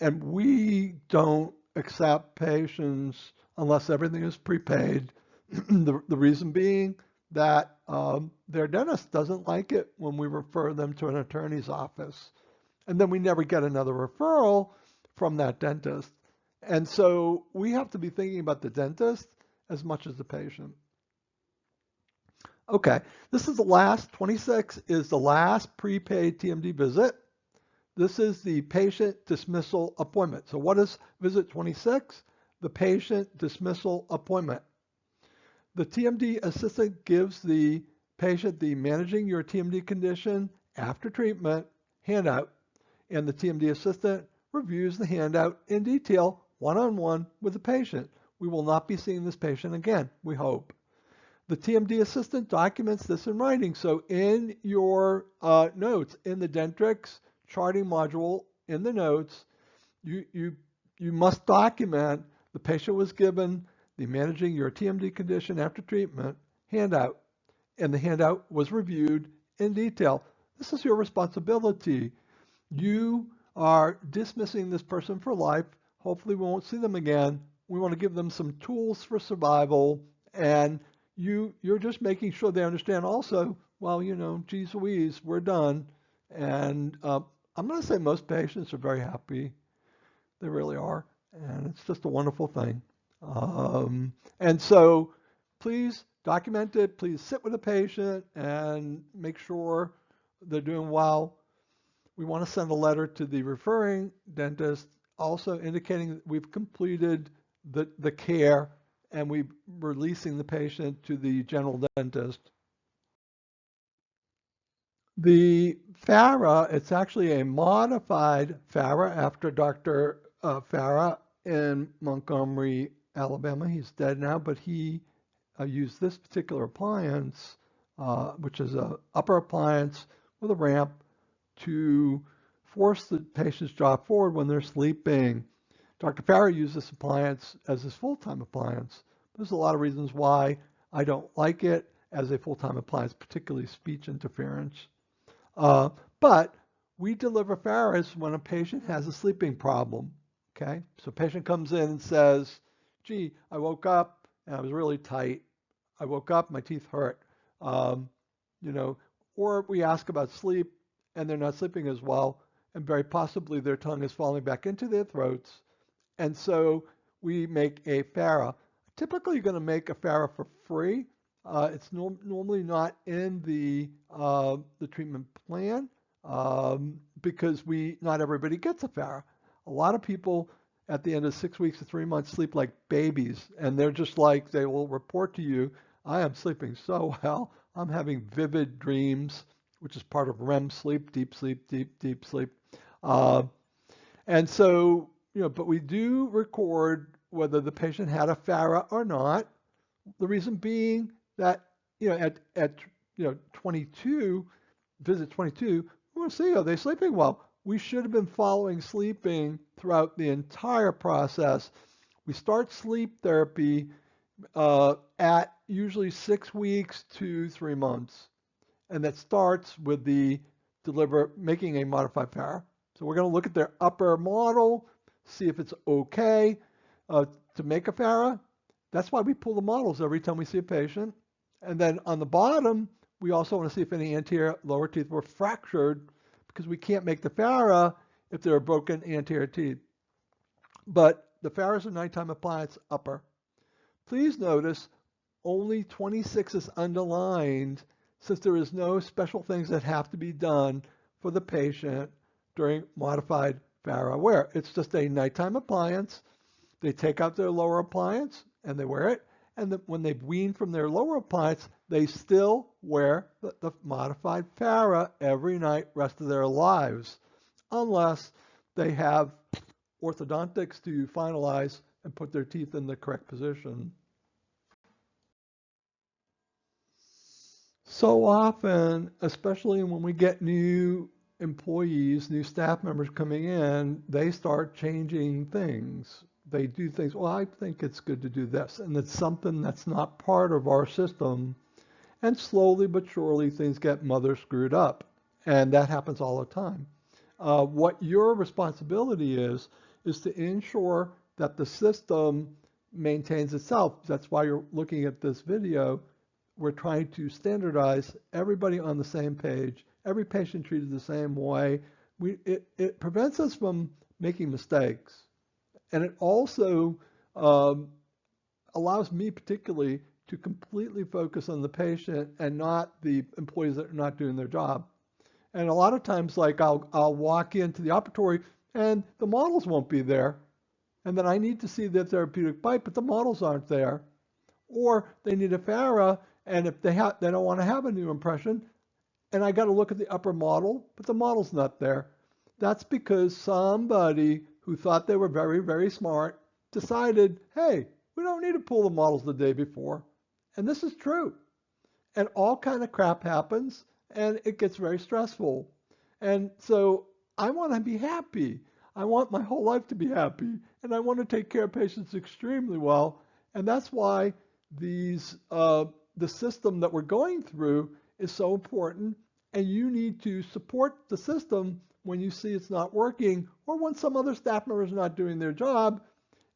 And we don't accept patients unless everything is prepaid. The reason being that their dentist doesn't like it when we refer them to an attorney's office. And then we never get another referral from that dentist. And so we have to be thinking about the dentist as much as the patient. Okay, this is the last, 26 is the last prepaid TMD visit. This is the patient dismissal appointment. So what is visit 26? The patient dismissal appointment. The TMD assistant gives the patient the managing your TMD condition after treatment handout, and the TMD assistant reviews the handout in detail one-on-one with the patient. We will not be seeing this patient again, we hope. The TMD assistant documents this in writing. So in your notes, in the Dentrix charting module, in the notes, you must document the patient was given the managing your TMD condition after treatment handout, and the handout was reviewed in detail. This is your responsibility. You are dismissing this person for life. Hopefully we won't see them again. We want to give them some tools for survival, and you're just making sure they understand also, well, geez Louise, we're done. And I'm going to say most patients are very happy. They really are. And it's just a wonderful thing. And so please document it. Please sit with the patient and make sure they're doing well. We want to send a letter to the referring dentist also indicating that we've completed the care and we're releasing the patient to the general dentist. The FARA, it's actually a modified FARA after Dr. FARA in Montgomery, Alabama. He's dead now, but he used this particular appliance, which is an upper appliance with a ramp to force the patient's jaw forward when they're sleeping. Dr. FARA used this appliance as his full-time appliance. There's a lot of reasons why I don't like it as a full-time appliance, particularly speech interference. But we deliver FARAs when a patient has a sleeping problem. Okay, so a patient comes in and says, gee, I woke up and I was really tight. I woke up, my teeth hurt. Or we ask about sleep and they're not sleeping as well, and very possibly their tongue is falling back into their throats. And so we make a FARA. Typically, you're going to make a FARA for free It's normally not in the treatment plan because not everybody gets a FARA. A lot of people at the end of 6 weeks to 3 months sleep like babies, and they're just like, they will report to you, I am sleeping so well. I'm having vivid dreams, which is part of REM sleep, deep sleep, deep sleep. Uh, and so, but we do record whether the patient had a FARA or not. The reason being that, at 22, visit 22, we want to see, are they sleeping well? We should have been following sleeping throughout the entire process. We start sleep therapy at usually 6 weeks to 3 months. And that starts with making a modified FARA. So we're going to look at their upper model, see if it's okay to make a FARA. That's why we pull the models every time we see a patient. And then on the bottom, we also want to see if any anterior lower teeth were fractured, because we can't make the FARA if there are broken anterior teeth. But the FARAs are nighttime appliance upper. Please notice only 26 is underlined, since there is no special things that have to be done for the patient during modified FARA wear. It's just a nighttime appliance. They take out their lower appliance and they wear it. And when they wean from their lower appliance, they still wear the modified FARA every night rest of their lives, unless they have orthodontics to finalize and put their teeth in the correct position. So often, especially when we get new employees, new staff members coming in, they start changing things. They do things, well, I think it's good to do this. And it's something that's not part of our system. And slowly but surely, things get mother screwed up. And that happens all the time. What your responsibility is to ensure that the system maintains itself. That's why you're looking at this video. We're trying to standardize everybody on the same page, every patient treated the same way. It prevents us from making mistakes. And it also allows me particularly to completely focus on the patient and not the employees that are not doing their job. And a lot of times, like I'll walk into the operatory and the models won't be there. And then I need to see the therapeutic bite, but the models aren't there. Or they need a FARA, and if they don't want to have a new impression, and I got to look at the upper model, but the model's not there. That's because somebody who thought they were very, very smart decided, hey, we don't need to pull the models the day before. And this is true. And all kind of crap happens, and it gets very stressful. And so I want to be happy. I want my whole life to be happy, and I want to take care of patients extremely well. And that's why the system that we're going through is so important, and you need to support the system when you see it's not working, or when some other staff member is not doing their job.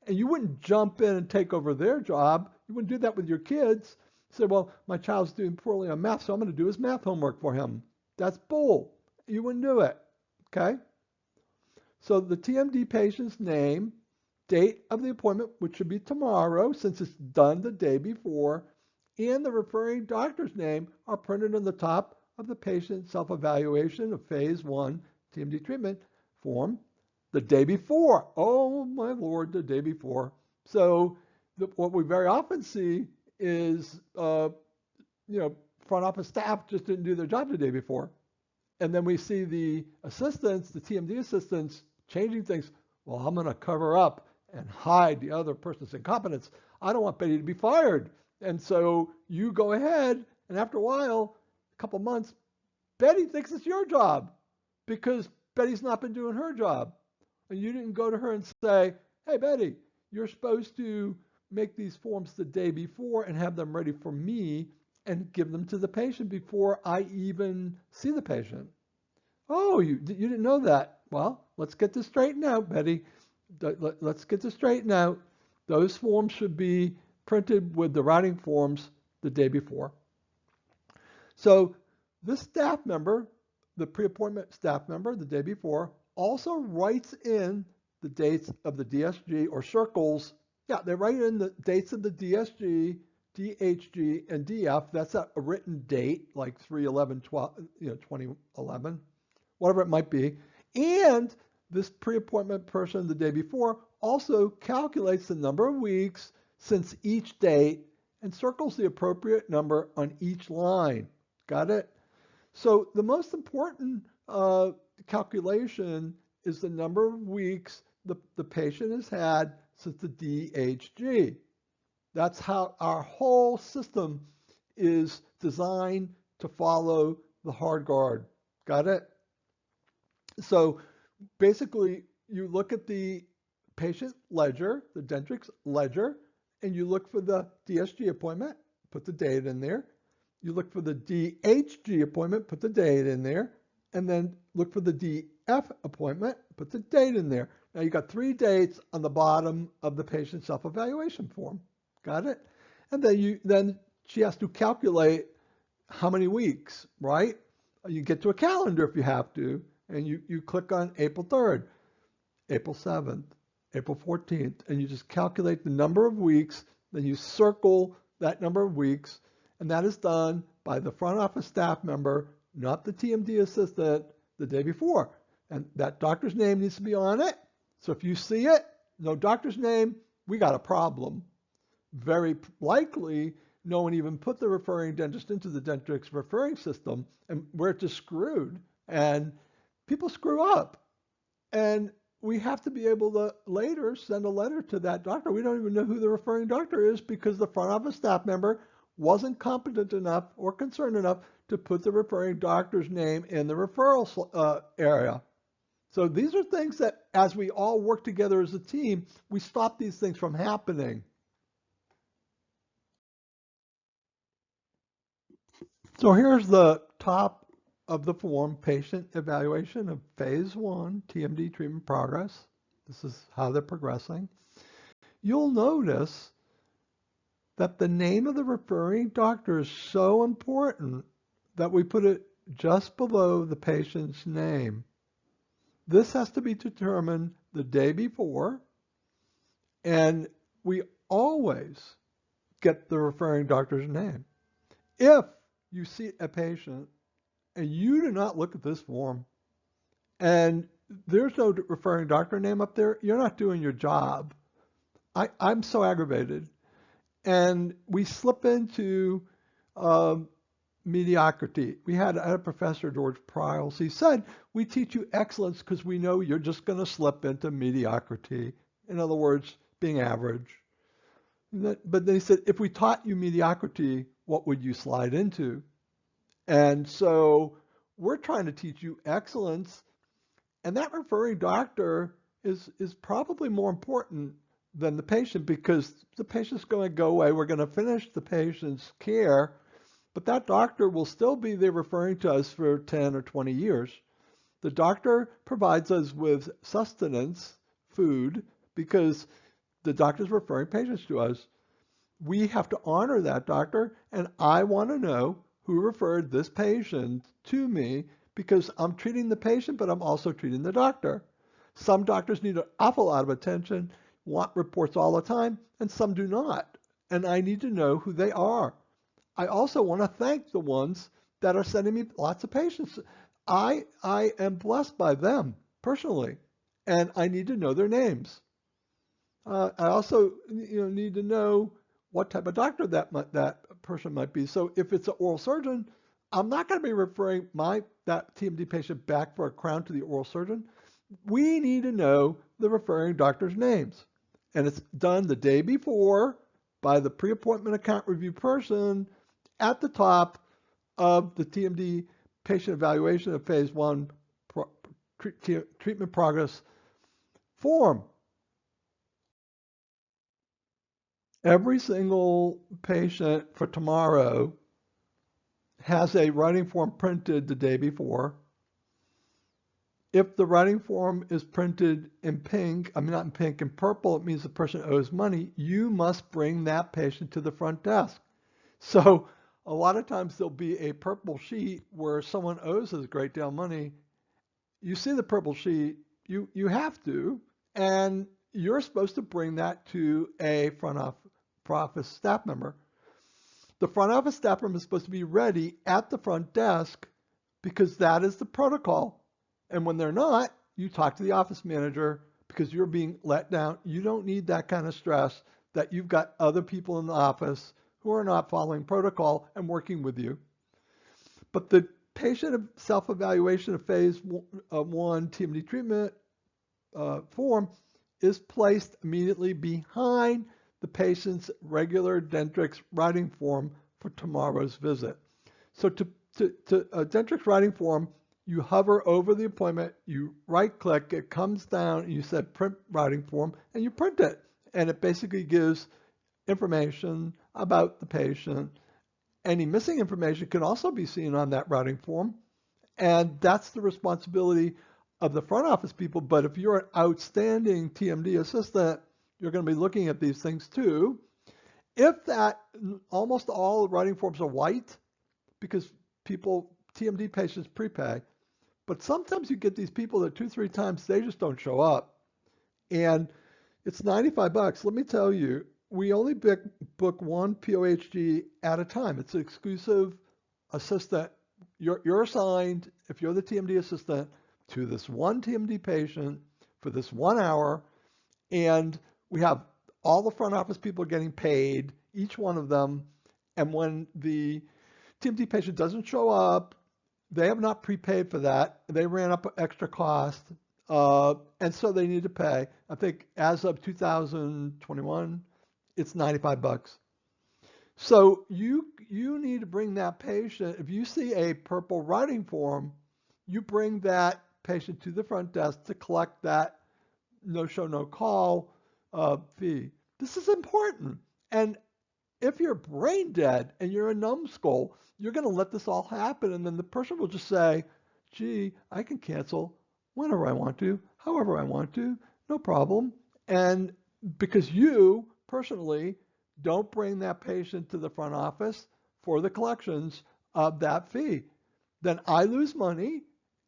And you wouldn't jump in and take over their job. You wouldn't do that with your kids. Say, well, my child's doing poorly on math, so I'm going to do his math homework for him. That's bull. You wouldn't do it. Okay? So the TMD patient's name, date of the appointment, which should be tomorrow since it's done the day before, and the referring doctor's name are printed on the top of the patient self-evaluation of phase 1 TMD treatment form the day before. Oh my Lord, the day before. So what we very often see is, front office staff just didn't do their job the day before. And then we see the assistants, the TMD assistants, changing things. Well, I'm going to cover up and hide the other person's incompetence. I don't want Betty to be fired. And so you go ahead, and after a while, a couple months, Betty thinks it's your job because Betty's not been doing her job. And you didn't go to her and say, hey, Betty, you're supposed to make these forms the day before and have them ready for me and give them to the patient before I even see the patient. Oh, you didn't know that. Well, let's get this straightened out, Betty. Let's get this straightened out. Those forms should be printed with the writing forms the day before. So this staff member, the pre-appointment staff member, the day before, also writes in the dates of the DSG or circles. Yeah, they write in the dates of the DSG DHG and DF, that's a written date, like 3/11/12, 2011, whatever it might be. And this pre-appointment person the day before also calculates the number of weeks since each date and circles the appropriate number on each line. Got it? So the most important calculation is the number of weeks the patient has had since the DHG. That's how our whole system is designed to follow the hard guard. Got it? So basically, you look at the patient ledger, the Dentrix ledger, and you look for the DSG appointment, put the date in there. You look for the DHG appointment, put the date in there, and then look for the DF appointment, put the date in there. Now you got 3 dates on the bottom of the patient self-evaluation form. Got it? And then she has to calculate how many weeks, right? You get to a calendar if you have to, and you click on April 3rd, April 7th, April 14th, and you just calculate the number of weeks, then you circle that number of weeks, and that is done by the front office staff member, not the TMD assistant, the day before. And that doctor's name needs to be on it. So if you see it, no doctor's name, we got a problem. Very likely, no one even put the referring dentist into the Dentrix referring system, and we're just screwed. And people screw up. And we have to be able to later send a letter to that doctor. We don't even know who the referring doctor is because the front office staff member wasn't competent enough or concerned enough to put the referring doctor's name in the referral area. So these are things that, as we all work together as a team, we stop these things from happening. So here's the top of the form, patient evaluation of phase 1, TMD treatment progress. This is how they're progressing. You'll notice that the name of the referring doctor is so important that we put it just below the patient's name. This has to be determined the day before, and we always get the referring doctor's name. If you see a patient and you do not look at this form and there's no referring doctor name up there, you're not doing your job. I'm so aggravated. And we slip into mediocrity. I had a professor, George Pryles, he said, we teach you excellence because we know you're just going to slip into mediocrity. In other words, being average. But then he said, if we taught you mediocrity, what would you slide into? And so we're trying to teach you excellence. And that referring doctor is probably more important than the patient because the patient's going to go away. We're going to finish the patient's care, but that doctor will still be there referring to us for 10 or 20 years. The doctor provides us with sustenance, food, because the doctor's referring patients to us. We have to honor that doctor, and I want to know who referred this patient to me because I'm treating the patient, but I'm also treating the doctor. Some doctors need an awful lot of attention, want reports all the time, and some do not. And I need to know who they are. I also want to thank the ones that are sending me lots of patients. I am blessed by them personally, and I need to know their names. I also need to know what type of doctor that person might be. So if it's an oral surgeon, I'm not going to be referring that TMD patient back for a crown to the oral surgeon. We need to know the referring doctor's names. And it's done the day before by the pre-appointment account review person at the top of the TMD patient evaluation of phase 1 treatment progress form. Every single patient for tomorrow has a writing form printed the day before. If the writing form is printed in pink, not in pink, in purple, it means the person owes money. You must bring that patient to the front desk. So a lot of times there'll be a purple sheet where someone owes us a great deal of money. You see the purple sheet, you have to, and you're supposed to bring that to a front office staff member. The front office staff member is supposed to be ready at the front desk because that is the protocol. And when they're not, you talk to the office manager because you're being let down. You don't need that kind of stress that you've got other people in the office who are not following protocol and working with you. But the patient self-evaluation of phase 1 TMD treatment form is placed immediately behind the patient's regular Dentrix writing form for tomorrow's visit. So to a Dentrix writing form, you hover over the appointment, you right-click, it comes down, and you said print writing form, and you print it. And it basically gives information about the patient. Any missing information can also be seen on that writing form. And that's the responsibility of the front office people. But if you're an outstanding TMD assistant, you're going to be looking at these things too. If that, almost all writing forms are white because TMD patients prepay. But sometimes you get these people that 2-3 times, they just don't show up. And it's $95. Let me tell you, we only book one POHG at a time. It's an exclusive assistant. You're assigned, if you're the TMD assistant, to this one TMD patient for this 1 hour. And we have all the front office people getting paid, each one of them. And when the TMD patient doesn't show up, they have not prepaid for that. They ran up extra cost. And so they need to pay. I think as of 2021, it's $95. So you need to bring that patient. If you see a purple writing form, you bring that patient to the front desk to collect that no show, no call fee. This is important. And if you're brain dead and you're a numbskull, you're going to let this all happen. And then the person will just say, gee, I can cancel whenever I want to, however I want to, no problem. And because you personally don't bring that patient to the front office for the collections of that fee, then I lose money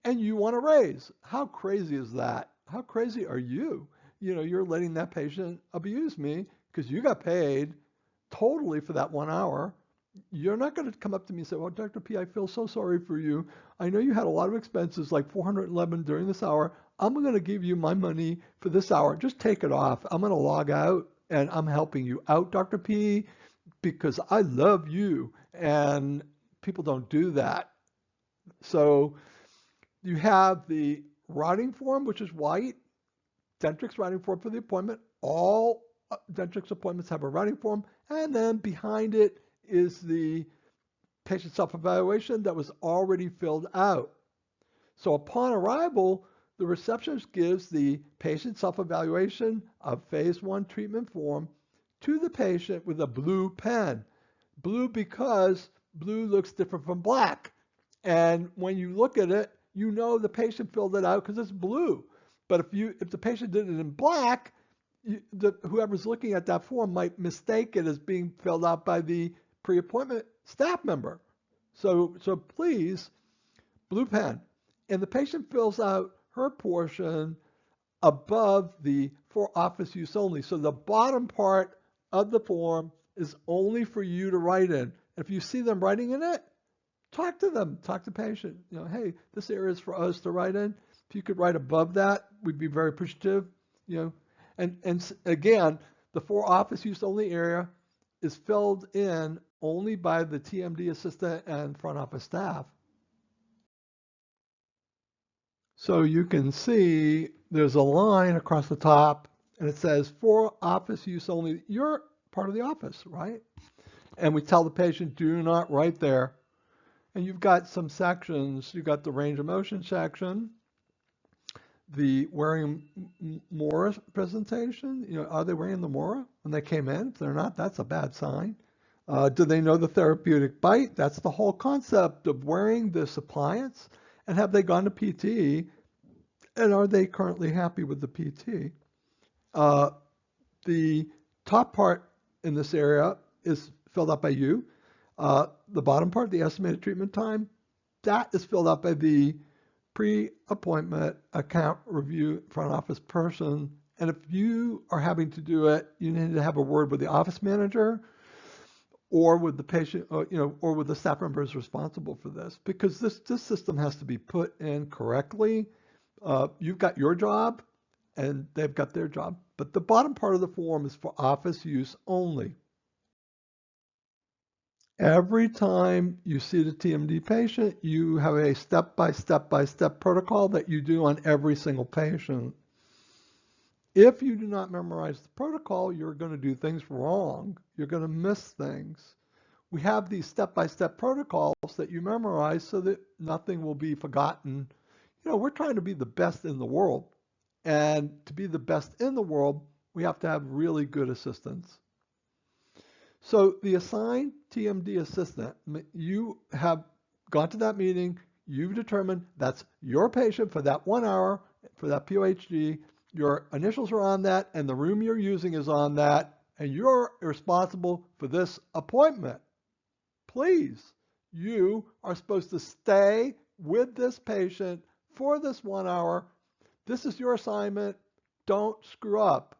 and you want to raise. How crazy is that? How crazy are you? You know, you're letting that patient abuse me because you got paid totally for that 1 hour. You're not going to come up to me and say, well, Dr. P, I feel so sorry for you. I know you had a lot of expenses, like $411 during this hour. I'm going to give you my money for this hour. Just take it off. I'm going to log out and I'm helping you out, Dr. P, because I love you. And people don't do that. So you have the writing form, which is white, Dentrix writing form for the appointment. All Dentrix appointments have a writing form. And then behind it is the patient self-evaluation that was already filled out. So upon arrival, the receptionist gives the patient self-evaluation of phase 1 treatment form to the patient with a blue pen. Blue because blue looks different from black. And when you look at it, you know the patient filled it out because it's blue. But if the patient did it in black, whoever's looking at that form might mistake it as being filled out by the pre-appointment staff member. So please, blue pen. And the patient fills out her portion above the for office use only. So the bottom part of the form is only for you to write in. If you see them writing in it, talk to them, talk to the patient. You know, hey, this area is for us to write in. If you could write above that, we'd be very appreciative. You know, and again, the for office use only area is filled in only by the TMD assistant and front office staff. So you can see there's a line across the top and it says for office use only. You're part of the office, right? And we tell the patient, do not write there. And you've got some sections. You've got the range of motion section, the wearing Mora presentation. You know, are they wearing the Mora when they came in? If they're not, that's a bad sign. Do they know the therapeutic bite? That's the whole concept of wearing this appliance. And have they gone to PT? And are they currently happy with the PT? The top part in this area is filled out by you. The bottom part, the estimated treatment time, that is filled out by the pre-appointment account review front office person. And if you are having to do it, you need to have a word with the office manager or with the patient, or with the staff members responsible for this, because this system has to be put in correctly. You've got your job, and they've got their job. But the bottom part of the form is for office use only. Every time you see the TMD patient, you have a step-by-step protocol that you do on every single patient. If you do not memorize the protocol, you're going to do things wrong. You're going to miss things. We have these step-by-step protocols that you memorize so that nothing will be forgotten. We're trying to be the best in the world. And to be the best in the world, we have to have really good assistants. So the assigned TMD assistant, you have gone to that meeting, you've determined that's your patient for that 1 hour, for that POHD, your initials are on that, and the room you're using is on that, and you're responsible for this appointment. Please, you are supposed to stay with this patient for this 1 hour. This is your assignment. Don't screw up.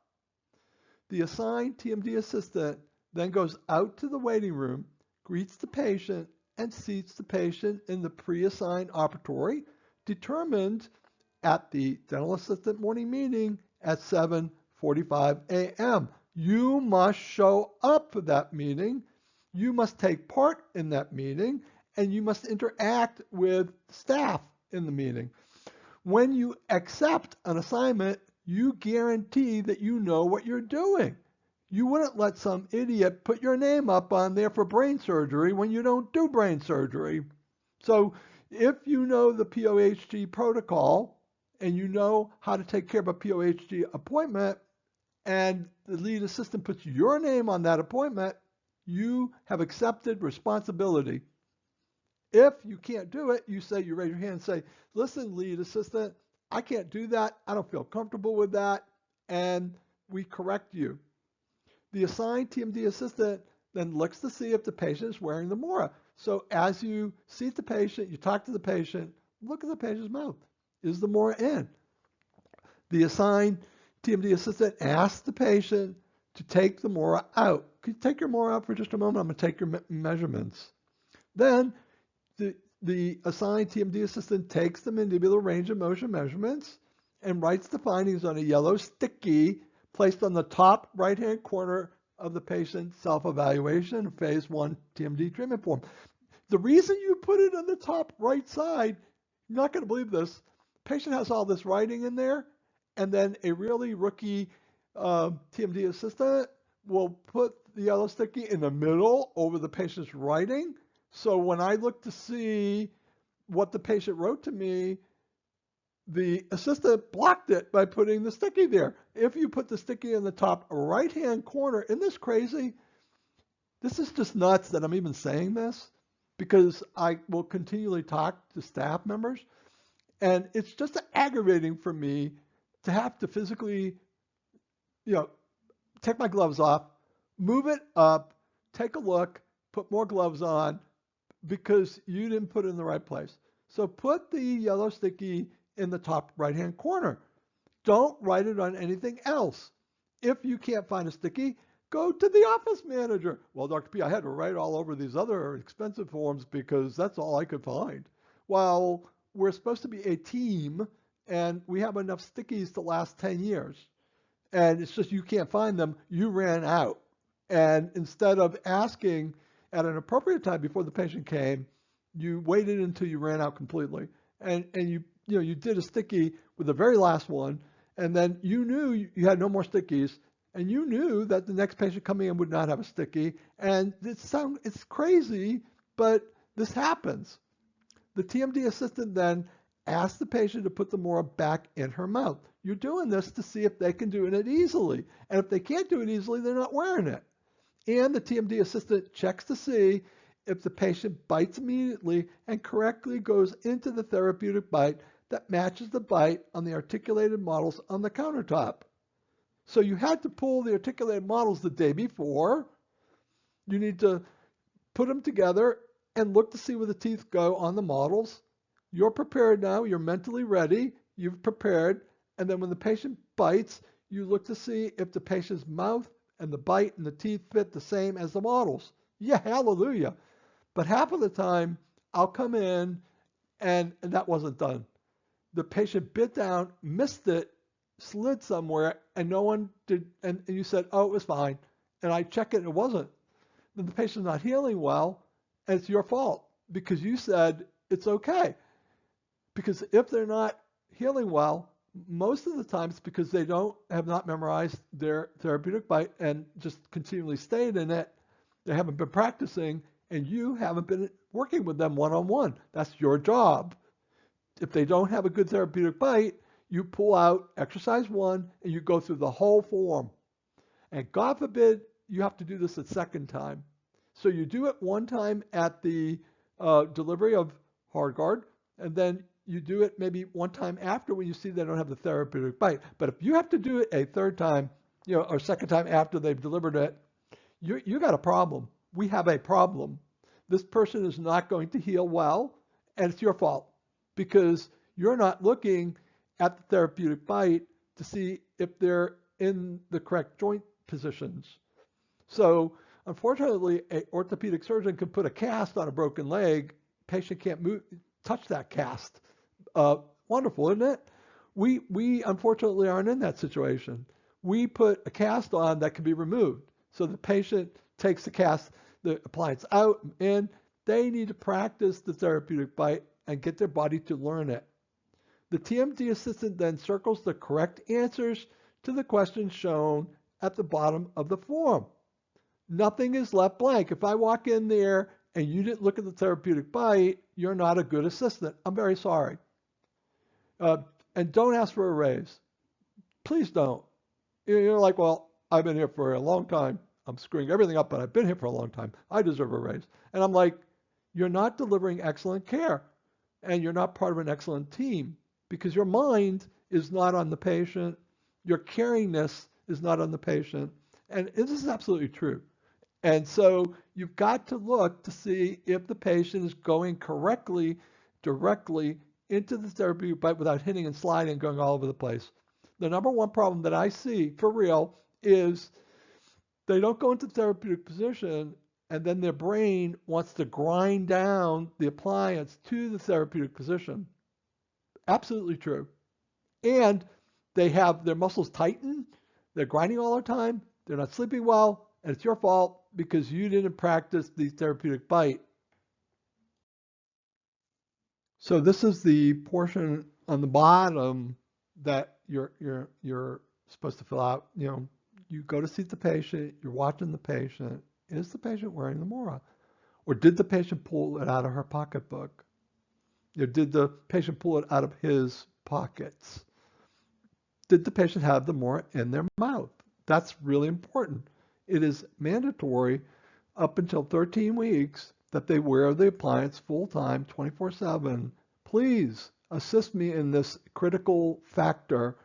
The assigned TMD assistant then goes out to the waiting room, greets the patient, and seats the patient in the pre-assigned operatory, determined at the dental assistant morning meeting at 7:45 a.m. You must show up for that meeting. You must take part in that meeting, and you must interact with staff in the meeting. When you accept an assignment, you guarantee that you know what you're doing. You wouldn't let some idiot put your name up on there for brain surgery when you don't do brain surgery. So if you know the POHG protocol and you know how to take care of a POHG appointment, and the lead assistant puts your name on that appointment, you have accepted responsibility. If you can't do it, you raise your hand and say, listen, lead assistant, I can't do that. I don't feel comfortable with that. And we correct you. The assigned TMD assistant then looks to see if the patient is wearing the Mora. So as you seat the patient, you talk to the patient, look at the patient's mouth. Is the Mora in? The assigned TMD assistant asks the patient to take the Mora out. Could you take your Mora out for just a moment? I'm going to take your measurements. Then the assigned TMD assistant takes the mandibular range of motion measurements and writes the findings on a yellow sticky placed on the top right-hand corner of the patient's self-evaluation phase 1 TMD treatment form. The reason you put it on the top right side, you're not going to believe this, the patient has all this writing in there, and then a really rookie TMD assistant will put the yellow sticky in the middle over the patient's writing. So when I look to see what the patient wrote to me, the assistant blocked it by putting the sticky there. If you put the sticky in the top right-hand corner, isn't this crazy? This is just nuts that I'm even saying this, because I will continually talk to staff members, and it's just aggravating for me to have to physically, take my gloves off, move it up, take a look, put more gloves on, because you didn't put it in the right place. So put the yellow sticky in the top right-hand corner. Don't write it on anything else. If you can't find a sticky, go to the office manager. Well, Dr. P, I had to write all over these other expensive forms because that's all I could find. Well, we're supposed to be a team, and we have enough stickies to last 10 years. And it's just you can't find them. You ran out. And instead of asking at an appropriate time before the patient came, you waited until you ran out completely. And you did a sticky with the very last one, and then you knew you had no more stickies, and you knew that the next patient coming in would not have a sticky. And it's crazy, but this happens. The TMD assistant then asks the patient to put the Mora back in her mouth. You're doing this to see if they can do it easily. And if they can't do it easily, they're not wearing it. And the TMD assistant checks to see if the patient bites immediately and correctly goes into the therapeutic bite that matches the bite on the articulated models on the countertop. So you had to pull the articulated models the day before. You need to put them together and look to see where the teeth go on the models. You're prepared now. You're mentally ready. You've prepared. And then when the patient bites, you look to see if the patient's mouth and the bite and the teeth fit the same as the models. Yeah, hallelujah. But half of the time, I'll come in and that wasn't done. The patient bit down, missed it, slid somewhere, and no one did. And you said, oh, it was fine. And I check it, and it wasn't. Then the patient's not healing well, and it's your fault because you said it's okay. Because if they're not healing well, most of the time it's because they have not memorized their therapeutic bite and just continually stayed in it. They haven't been practicing, and you haven't been working with them one-on-one. That's your job. If they don't have a good therapeutic bite, you pull out exercise one and you go through the whole form. And God forbid you have to do this a second time. So you do it one time at the delivery of hard guard, and then you do it maybe one time after when you see they don't have the therapeutic bite. But if you have to do it a third time, or second time after they've delivered it, you got a problem. We have a problem. This person is not going to heal well, and it's your fault because you're not looking at the therapeutic bite to see if they're in the correct joint positions. So unfortunately, an orthopedic surgeon can put a cast on a broken leg. Patient can't touch that cast. Wonderful, isn't it? We unfortunately aren't in that situation. We put a cast on that can be removed. So the patient takes the cast, the appliance out, and they need to practice the therapeutic bite and get their body to learn it. The TMD assistant then circles the correct answers to the questions shown at the bottom of the form. Nothing is left blank. If I walk in there and you didn't look at the therapeutic bite, you're not a good assistant. I'm very sorry. And don't ask for a raise. Please don't. You're like, well, I've been here for a long time. I'm screwing everything up, but I've been here for a long time. I deserve a raise. And I'm like, you're not delivering excellent care, and you're not part of an excellent team because your mind is not on the patient. Your caringness is not on the patient. And this is absolutely true. And so you've got to look to see if the patient is going correctly, directly into the therapeutic bite without hitting and sliding and going all over the place. The number one problem that I see for real is they don't go into therapeutic position and then their brain wants to grind down the appliance to the therapeutic position. Absolutely true. And they have their muscles tighten, they're grinding all the time, they're not sleeping well, and it's your fault because you didn't practice the therapeutic bite. So this is the portion on the bottom that you're supposed to fill out. You go to see the patient, you're watching the patient. Is the patient wearing the Mora? Or did the patient pull it out of her pocketbook? Or did the patient pull it out of his pockets? Did the patient have the Mora in their mouth? That's really important. It is mandatory up until 13 weeks that they wear the appliance full-time, 24/7. Please assist me in this critical factor.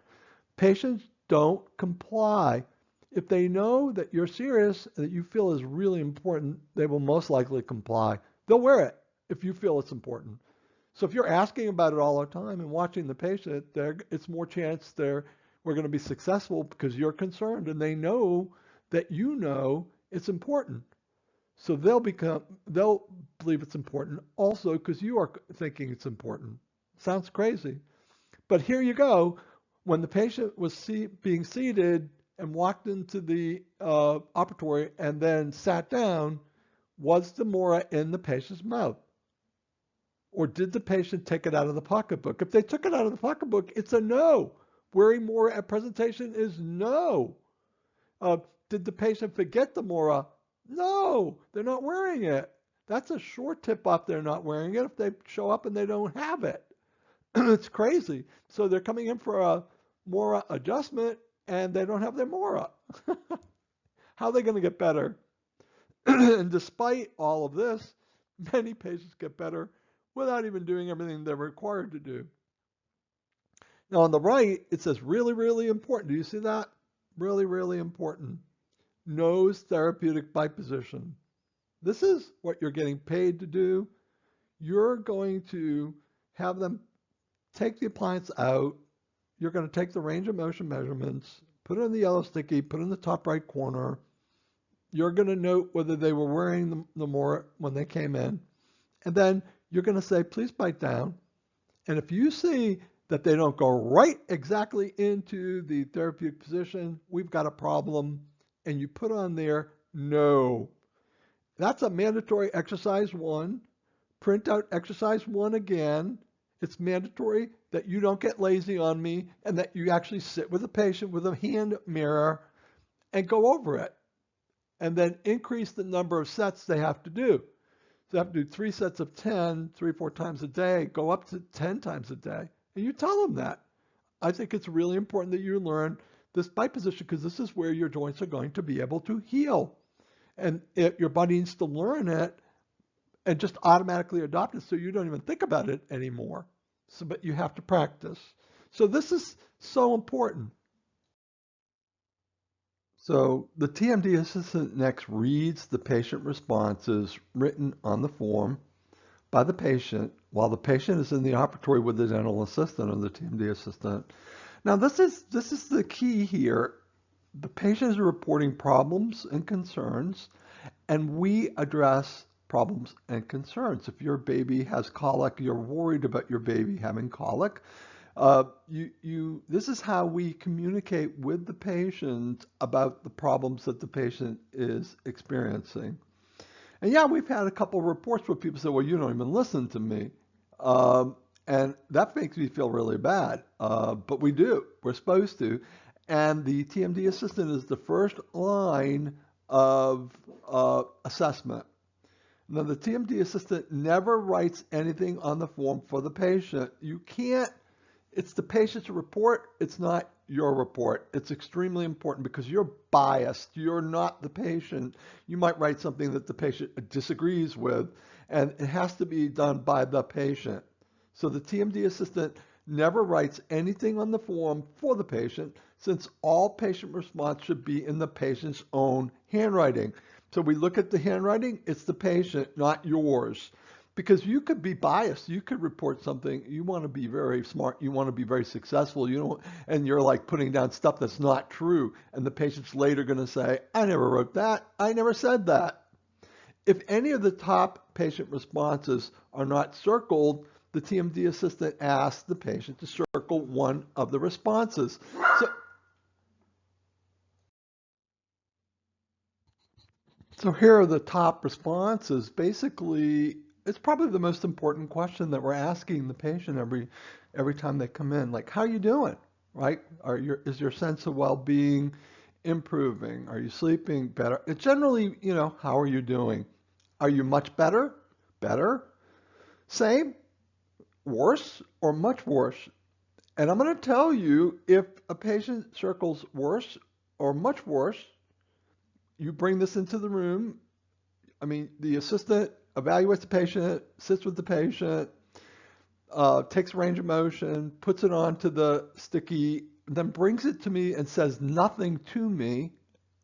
Patients don't comply. If they know that you're serious and that you feel is really important, they will most likely comply. They'll wear it if you feel it's important. So if you're asking about it all the time and watching the patient, it's more chance we're going to be successful because you're concerned and they know that you know it's important. So they'll believe it's important also because you are thinking it's important. Sounds crazy. But here you go. When the patient was being seated and walked into the operatory and then sat down, was the Mora in the patient's mouth? Or did the patient take it out of the pocketbook? If they took it out of the pocketbook, it's a no. Wearing Mora at presentation is no. Did the patient forget the Mora? No, they're not wearing it. That's a short tip off they're not wearing it if they show up and they don't have it. It's crazy. So they're coming in for a Mora adjustment and they don't have their Mora. How are they going to get better? And despite all of this, many patients get better without even doing everything they're required to do. Now on the right, it says really, really important. Do you see that? Really, really important. Nose therapeutic bite position. This is what you're getting paid to do. You're going to have them take the appliance out. You're going to take the range of motion measurements, put it in the yellow sticky, put it in the top right corner, You're going to note whether they were wearing them more when they came in. And then you're going to say, please bite down. And if you see that they don't go right exactly into the therapeutic position, we've got a problem. And you put on there, no. That's a mandatory exercise one. Print out exercise one again. It's mandatory that you don't get lazy on me and that you actually sit with a patient with a hand mirror and go over it. And then increase the number of sets they have to do. So they have to do 3 sets of 10, 3 or 4 times a day, go up to 10 times a day. And you tell them that. I think it's really important that you learn this bite position because this is where your joints are going to be able to heal. And your body needs to learn it and just automatically adopt it so you don't even think about it anymore. So, but you have to practice. So this is so important. So the TMD assistant next reads the patient responses written on the form by the patient while the patient is in the operatory with the dental assistant or the TMD assistant. Now this is the key here. The patient is reporting problems and concerns, and we address problems and concerns. If your baby has colic, you're worried about your baby having colic. This is how we communicate with the patient about the problems that the patient is experiencing. And yeah, we've had a couple of reports where people say, well, you don't even listen to me. And that makes me feel really bad. But we do. We're supposed to. And the TMD assistant is the first line of assessment. Now, the TMD assistant never writes anything on the form for the patient. You can't. It's the patient's report. It's not your report. It's extremely important because you're biased. You're not the patient. You might write something that the patient disagrees with, and it has to be done by the patient. So the TMD assistant never writes anything on the form for the patient since all patient response should be in the patient's own handwriting. So we look at the handwriting, it's the patient, not yours. Because you could be biased. You could report something. You want to be very smart. You want to be very successful. You don't, and you're like putting down stuff that's not true. And the patient's later going to say, I never wrote that. I never said that. If any of the top patient responses are not circled, the TMD assistant asks the patient to circle one of the responses. So here are the top responses. Basically, it's probably the most important question that we're asking the patient every time they come in. Like, how are you doing? Right? Is your sense of well-being improving? Are you sleeping better? It's generally, how are you doing? Are you much better? Better? Same? Worse? Or much worse? And I'm going to tell you if a patient circles worse or much worse, you bring this into the room. I mean, the assistant evaluates the patient, sits with the patient, takes range of motion, puts it onto the sticky, then brings it to me and says nothing to me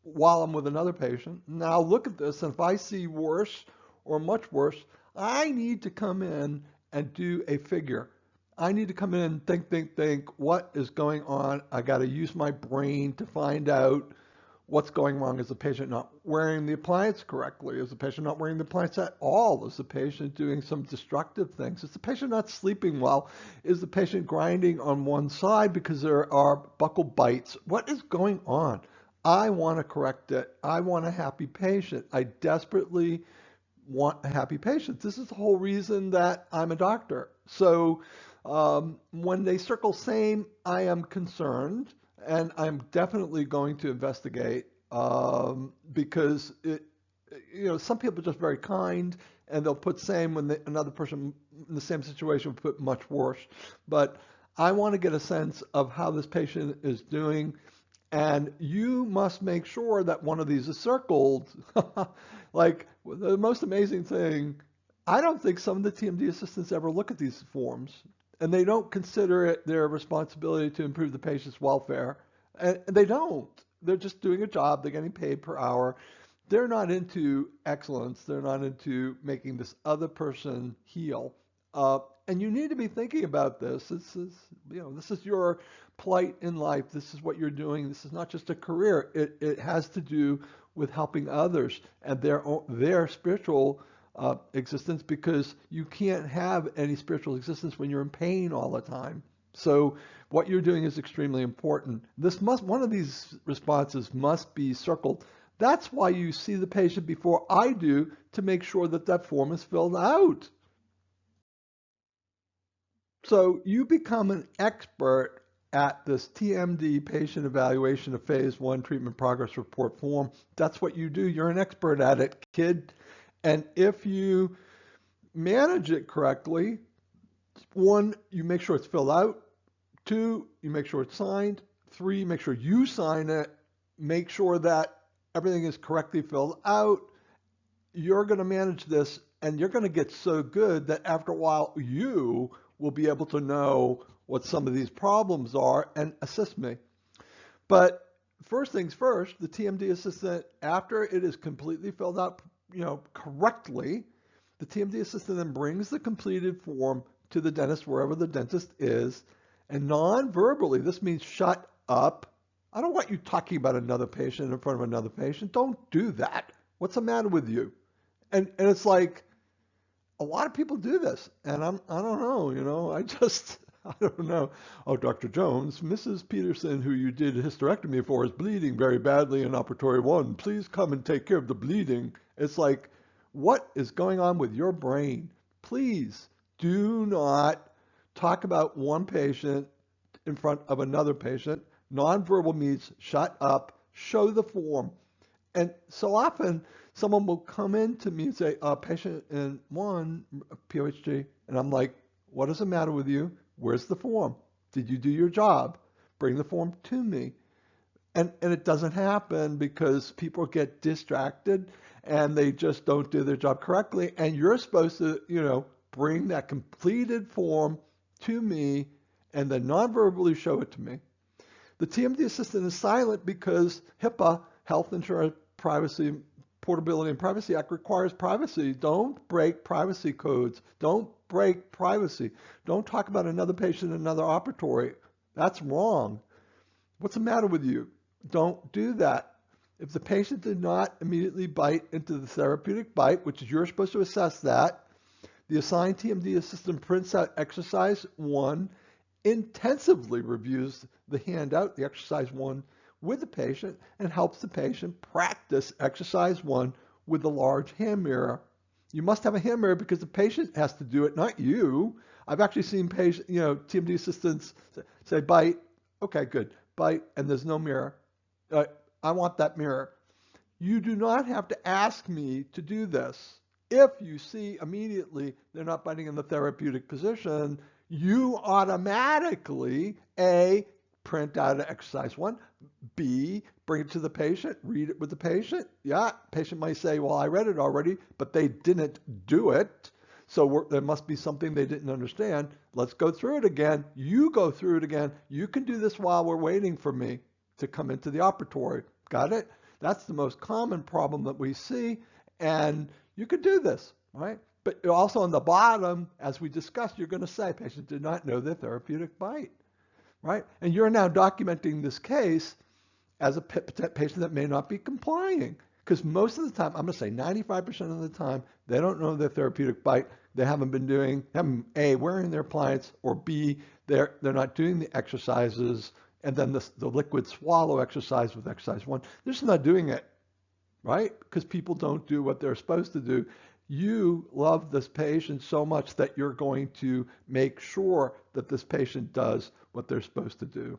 while I'm with another patient. Now look at this, and if I see worse or much worse, I need to come in and do a figure. I need to come in and think, what is going on? I got to use my brain to find out what's going wrong. Is the patient not wearing the appliance correctly? Is the patient not wearing the appliance at all? Is the patient doing some destructive things? Is the patient not sleeping well? Is the patient grinding on one side because there are buccal bites? What is going on? I want to correct it. I want a happy patient. I desperately want a happy patient. This is the whole reason that I'm a doctor. So when they circle same, I am concerned. And I'm definitely going to investigate because some people are just very kind and they'll put same when another person in the same situation will put much worse. But I want to get a sense of how this patient is doing, and you must make sure that one of these is circled. Like the most amazing thing, I don't think some of the TMD assistants ever look at these forms. And they don't consider it their responsibility to improve the patient's welfare. And they don't. They're just doing a job. They're getting paid per hour. They're not into excellence. They're not into making this other person heal. And you need to be thinking about this. This is your plight in life. This is what you're doing. This is not just a career. It has to do with helping others and their spiritual existence, because you can't have any spiritual existence when you're in pain all the time. So what you're doing is extremely important. One of these responses must be circled. That's why you see the patient before I do, to make sure that that form is filled out. So you become an expert at this TMD patient evaluation of phase 1 treatment progress report form. That's what you do. You're an expert at it, kid. And if you manage it correctly, 1, you make sure it's filled out. 2, you make sure it's signed. 3, make sure you sign it. Make sure that everything is correctly filled out. You're going to manage this, and you're going to get so good that after a while you will be able to know what some of these problems are and assist me. But first things first, the TMD assistant, after it is completely filled out, correctly, the TMD assistant then brings the completed form to the dentist, wherever the dentist is, and non-verbally, this means shut up. I don't want you talking about another patient in front of another patient. Don't do that. What's the matter with you? And it's like, a lot of people do this, and I don't know, I don't know. Oh, Dr. Jones, Mrs. Peterson, who you did a hysterectomy for, is bleeding very badly in operatory 1. Please come and take care of the bleeding. It's like, what is going on with your brain? Please do not talk about one patient in front of another patient. Nonverbal means shut up, show the form. And so often, someone will come in to me and say, patient in 1, POHG, and I'm like, what is the matter with you? Where's the form? Did you do your job? Bring the form to me. And it doesn't happen because people get distracted and they just don't do their job correctly. And you're supposed to, bring that completed form to me and then non-verbally show it to me. The TMD assistant is silent because HIPAA, Health Insurance Privacy, Portability and Privacy Act, requires privacy. Don't break privacy codes. Don't break privacy. Don't talk about another patient in another operatory. That's wrong. What's the matter with you? Don't do that. If the patient did not immediately bite into the therapeutic bite, which is you're supposed to assess that, the assigned TMD assistant prints out Exercise 1, intensively reviews the handout, the Exercise 1, with the patient, and helps the patient practice Exercise 1 with a large hand mirror. You must have a hand mirror because the patient has to do it, not you. I've actually seen TMD assistants say, bite, okay, good, bite, and there's no mirror. I want that mirror. You do not have to ask me to do this. If you see immediately they're not biting in the therapeutic position, you automatically, A, print out an Exercise 1, B, bring it to the patient, read it with the patient. Yeah, patient might say, well, I read it already, but they didn't do it. So there must be something they didn't understand. Let's go through it again. You go through it again. You can do this while we're waiting for me to come into the operatory. Got it? That's the most common problem that we see, and you could do this, right? But also on the bottom, as we discussed, you're going to say patient did not know their therapeutic bite, right? And you're now documenting this case as a patient that may not be complying, because most of the time, I'm going to say 95% of the time, they don't know their therapeutic bite. They haven't been A, wearing their appliance, or B, they're not doing the exercises, and then the liquid swallow exercise with Exercise 1. They're just not doing it, right? Because people don't do what they're supposed to do. You love this patient so much that you're going to make sure that this patient does what they're supposed to do.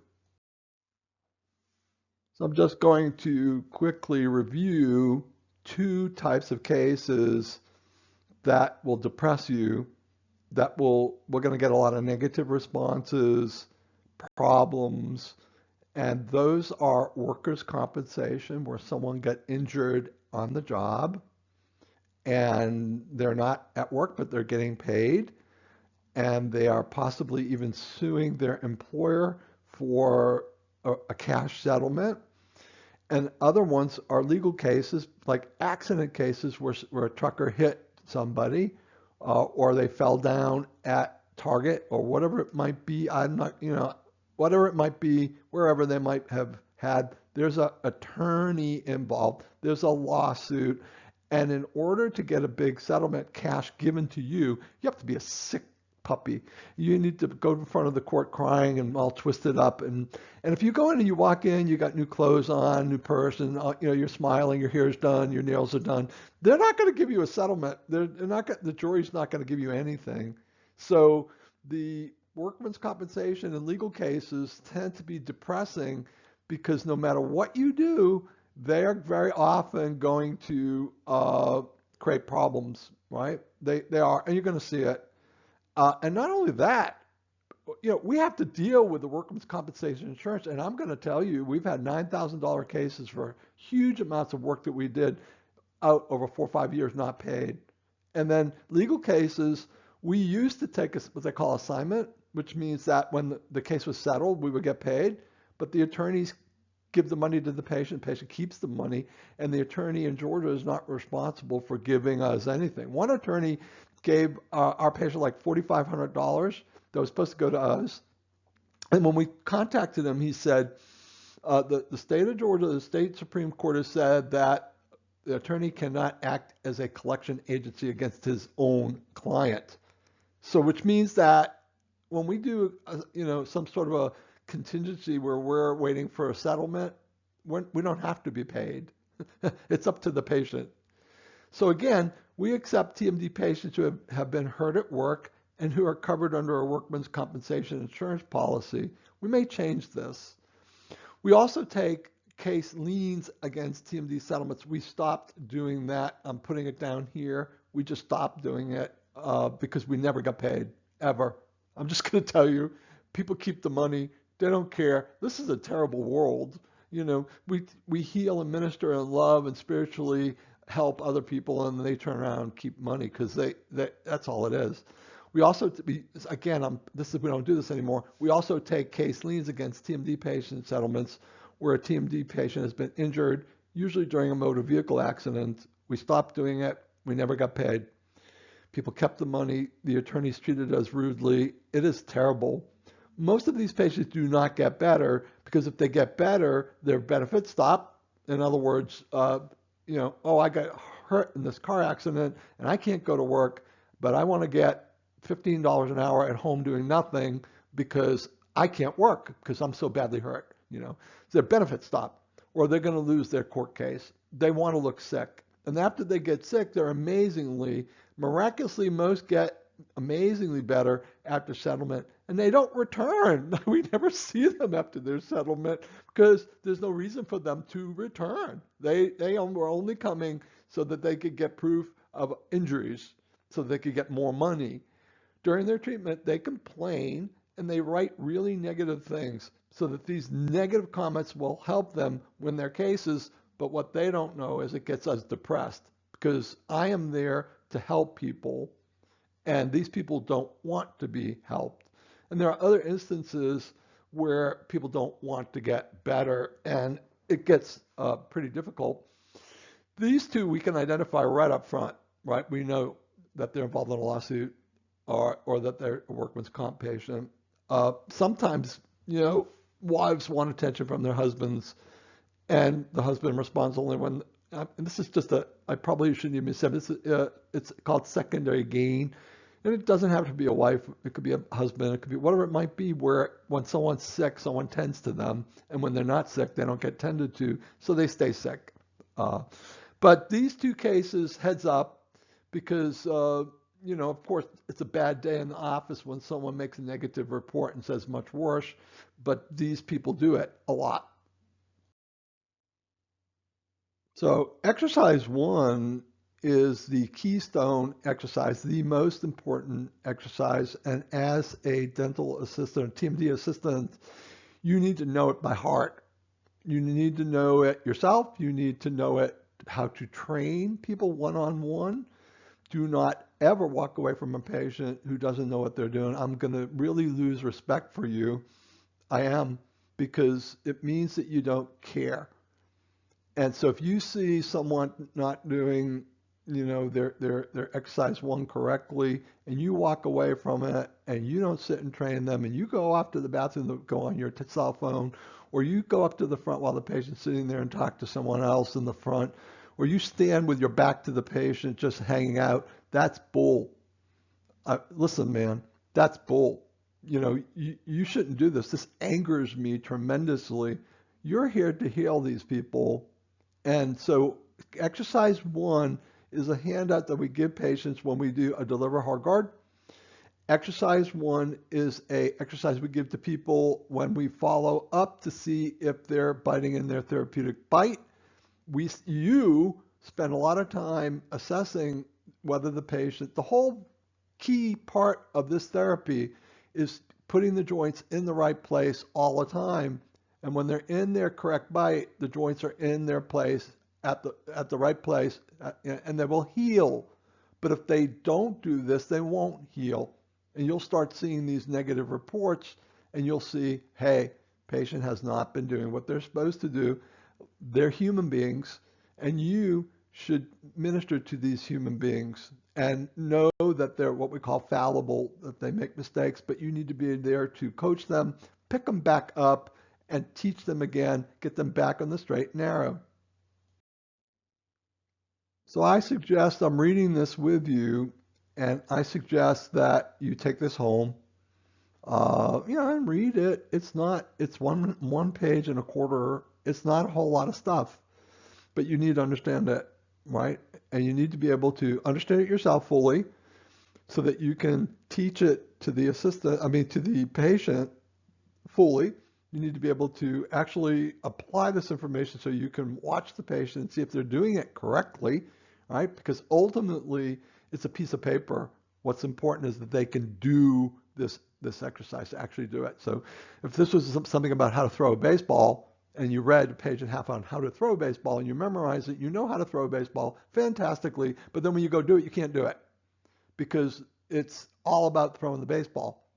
So I'm just going to quickly review 2 types of cases that will depress you, we're going to get a lot of negative responses, problems, and those are workers' compensation, where someone got injured on the job and they're not at work, but they're getting paid, and they are possibly even suing their employer for a cash settlement. And other ones are legal cases, like accident cases where a trucker hit somebody, or they fell down at Target or whatever it might be. I'm not, whatever it might be, wherever they might have had, there's an attorney involved, there's a lawsuit. And in order to get a big settlement cash given to you, you have to be a sick puppy. You need to go in front of the court crying and all twisted up. And if you go in and you walk in, you got new clothes on, new purse, and you're smiling, your hair's done, your nails are done, they're not going to give you a settlement. They're not. The jury's not going to give you anything. So the workman's compensation and legal cases tend to be depressing because no matter what you do, they're very often going to create problems, right? They are, and you're going to see it. And not only that, we have to deal with the workman's compensation insurance. And I'm going to tell you, we've had $9,000 cases for huge amounts of work that we did out over 4 or 5 years not paid. And then legal cases, we used to take what they call assignment, which means that when the case was settled, we would get paid, but the attorneys give the money to the patient keeps the money, and the attorney in Georgia is not responsible for giving us anything. One attorney gave our patient like $4,500 that was supposed to go to us, and when we contacted him, he said, the state of Georgia, the state Supreme Court has said that the attorney cannot act as a collection agency against his own client. So which means that when we do, some sort of a contingency where we're waiting for a settlement, we don't have to be paid. It's up to the patient. So again, we accept TMD patients who have been hurt at work and who are covered under a workman's compensation insurance policy. We may change this. We also take case liens against TMD settlements. We stopped doing that. I'm putting it down here. We just stopped doing it because we never got paid, ever. I'm just going to tell you, people keep the money. They don't care. This is a terrible world. We heal and minister and love and spiritually help other people, and they turn around and keep money because that's all it is. We also, we don't do this anymore. We also take case liens against TMD patient settlements where a TMD patient has been injured, usually during a motor vehicle accident. We stopped doing it. We never got paid. People kept the money. The attorneys treated us rudely. It is terrible. Most of these patients do not get better because if they get better, their benefits stop. In other words, I got hurt in this car accident and I can't go to work, but I want to get $15 an hour at home doing nothing because I can't work because I'm so badly hurt. So their benefits stop, or they're going to lose their court case. They want to look sick. And after they get sick, they're miraculously, most get amazingly better after settlement, and they don't return. We never see them after their settlement because there's no reason for them to return. They were only coming so that they could get proof of injuries, so they could get more money. During their treatment, they complain and they write really negative things so that these negative comments will help them win their cases. But what they don't know is it gets us depressed because I am there to help people, and these people don't want to be helped. And there are other instances where people don't want to get better, and it gets pretty difficult. These two we can identify right up front, right? We know that they're involved in a lawsuit or that they're a workman's comp patient. Sometimes, wives want attention from their husbands, and the husband responds only when, and this is just I probably shouldn't even say this, it's called secondary gain. And it doesn't have to be a wife. It could be a husband. It could be whatever it might be, where when someone's sick, someone tends to them. And when they're not sick, they don't get tended to, so they stay sick. But these two cases, heads up, because, of course, it's a bad day in the office when someone makes a negative report and says much worse. But these people do it a lot. So exercise one is the keystone exercise, the most important exercise. And as a dental assistant, TMD assistant, you need to know it by heart. You need to know it yourself. You need to know it, how to train people one-on-one. Do not ever walk away from a patient who doesn't know what they're doing. I'm going to really lose respect for you. I am, because it means that you don't care. And so if you see someone not doing their exercise one correctly, and you walk away from it and you don't sit and train them, and you go off to the bathroom to go on your cell phone, or you go up to the front while the patient's sitting there and talk to someone else in the front, or you stand with your back to the patient just hanging out, that's bull. Listen, man, that's bull. You shouldn't do this. This angers me tremendously. You're here to heal these people. And so exercise one is a handout that we give patients when we do a deliver hard guard. Exercise one is a exercise we give to people when we follow up to see if they're biting in their therapeutic bite. You spend a lot of time assessing whether the whole key part of this therapy is putting the joints in the right place all the time. And when they're in their correct bite, the joints are in their place at the right place, and they will heal. But if they don't do this, they won't heal. And you'll start seeing these negative reports, and you'll see, hey, patient has not been doing what they're supposed to do. They're human beings, and you should minister to these human beings and know that they're what we call fallible, that they make mistakes, but you need to be there to coach them, pick them back up, and teach them again, get them back on the straight and narrow. So I suggest, I'm reading this with you, and I suggest that you take this home, and read it. It's one page and a quarter. It's not a whole lot of stuff, but you need to understand it, right? And you need to be able to understand it yourself fully so that you can teach it to the patient fully. You need to be able to actually apply this information so you can watch the patient and see if they're doing it correctly, right? Because ultimately, it's a piece of paper. What's important is that they can do this exercise, to actually do it. So if this was something about how to throw a baseball, and you read a page and a half on how to throw a baseball, and you memorize it, you know how to throw a baseball fantastically, but then when you go do it, you can't do it because it's all about throwing the baseball,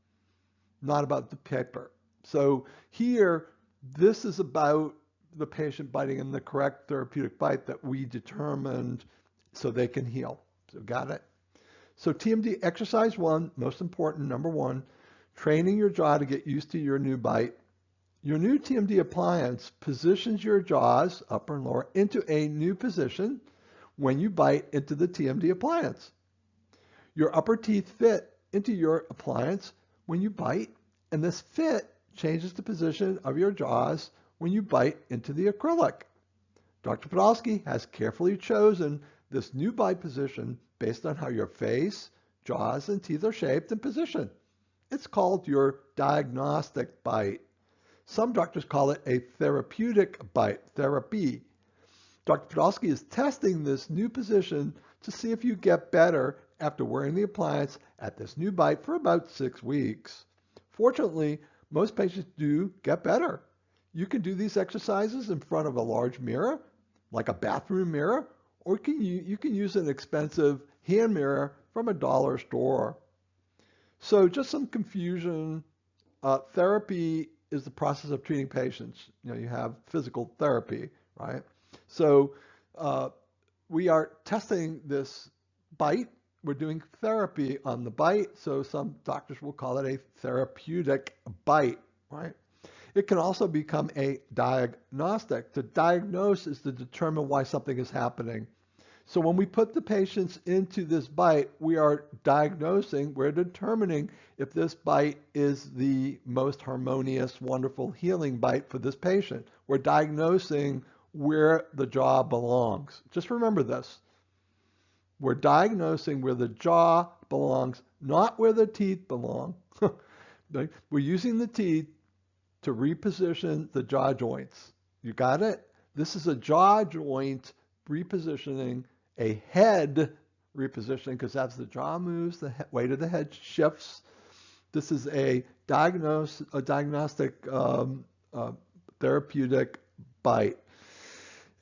not about the paper. So here, this is about the patient biting in the correct therapeutic bite that we determined so they can heal. So got it? So TMD exercise one, most important, number one, training your jaw to get used to your new bite. Your new TMD appliance positions your jaws, upper and lower, into a new position when you bite into the TMD appliance. Your upper teeth fit into your appliance when you bite, and this fit changes the position of your jaws when you bite into the acrylic. Dr. Podolsky has carefully chosen this new bite position based on how your face, jaws, and teeth are shaped and positioned. It's called your diagnostic bite. Some doctors call it a therapeutic bite, therapy. Dr. Podolsky is testing this new position to see if you get better after wearing the appliance at this new bite for about 6 weeks. Fortunately, most patients do get better. You can do these exercises in front of a large mirror, like a bathroom mirror, or you can use an expensive hand mirror from a dollar store. So just some confusion. Therapy is the process of treating patients. You have physical therapy, right? So we are testing this bite. We're doing therapy on the bite. So some doctors will call it a therapeutic bite, right? It can also become a diagnostic. To diagnose is to determine why something is happening. So when we put the patients into this bite, we are diagnosing, we're determining if this bite is the most harmonious, wonderful healing bite for this patient. We're diagnosing where the jaw belongs. Just remember this. We're diagnosing where the jaw belongs, not where the teeth belong. We're using the teeth to reposition the jaw joints. You got it? This is a jaw joint repositioning, a head repositioning, because as the jaw moves, the weight of the head shifts. This is a diagnostic therapeutic bite.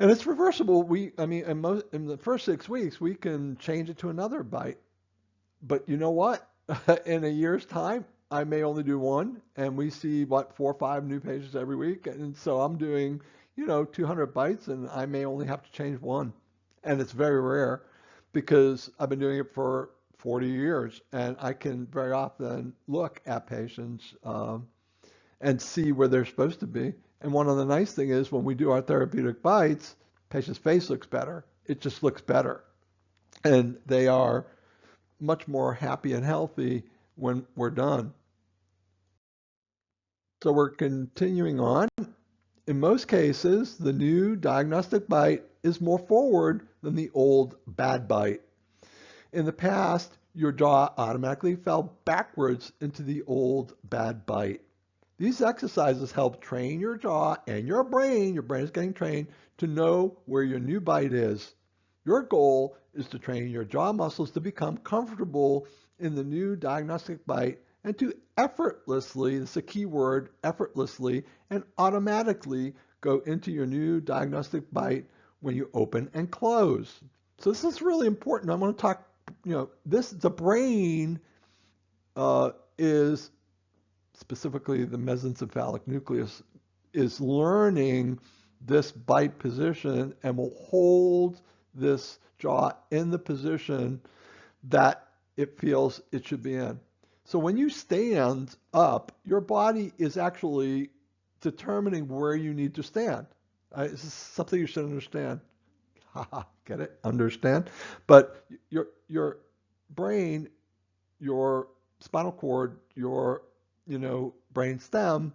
And it's reversible. In the first 6 weeks, we can change it to another bite. But you know what? In a year's time, I may only do one, and we see 4 or 5 new patients every week. And so I'm doing, 200 bites, and I may only have to change one. And it's very rare. because I've been doing it for 40 years, and I can very often look at patients and see where they're supposed to be. And one of the nice things is when we do our therapeutic bites, patient's face looks better. It just looks better. And they are much more happy and healthy when we're done. So we're continuing on. In most cases, the new diagnostic bite is more forward than the old bad bite. In the past, your jaw automatically fell backwards into the old bad bite. These exercises help train your jaw and your brain is getting trained to know where your new bite is. Your goal is to train your jaw muscles to become comfortable in the new diagnostic bite and to effortlessly, this is a key word, effortlessly and automatically go into your new diagnostic bite when you open and close. So this is really important. I'm going to talk, the brain is specifically the mesencephalic nucleus is learning this bite position and will hold this jaw in the position that it feels it should be in. So when you stand up, your body is actually determining where you need to stand. This is something you should understand. Get it? Understand? But your brain, your spinal cord, your brain stem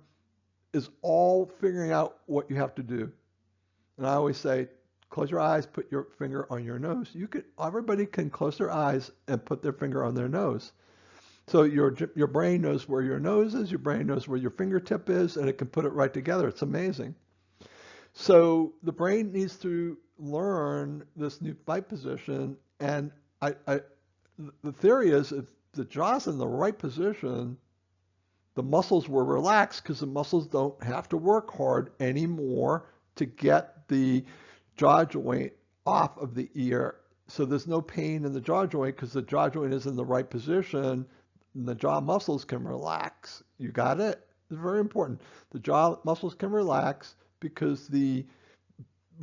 is all figuring out what you have to do. And I always say, close your eyes, put your finger on your nose. Everybody can close their eyes and put their finger on their nose. So your brain knows where your nose is, your brain knows where your fingertip is, and it can put it right together. It's amazing. So the brain needs to learn this new bite position, and the theory is if the jaw's in the right position, the muscles will relax because the muscles don't have to work hard anymore to get the jaw joint off of the ear. So there's no pain in the jaw joint because the jaw joint is in the right position and the jaw muscles can relax. You got it? It's very important. The jaw muscles can relax because the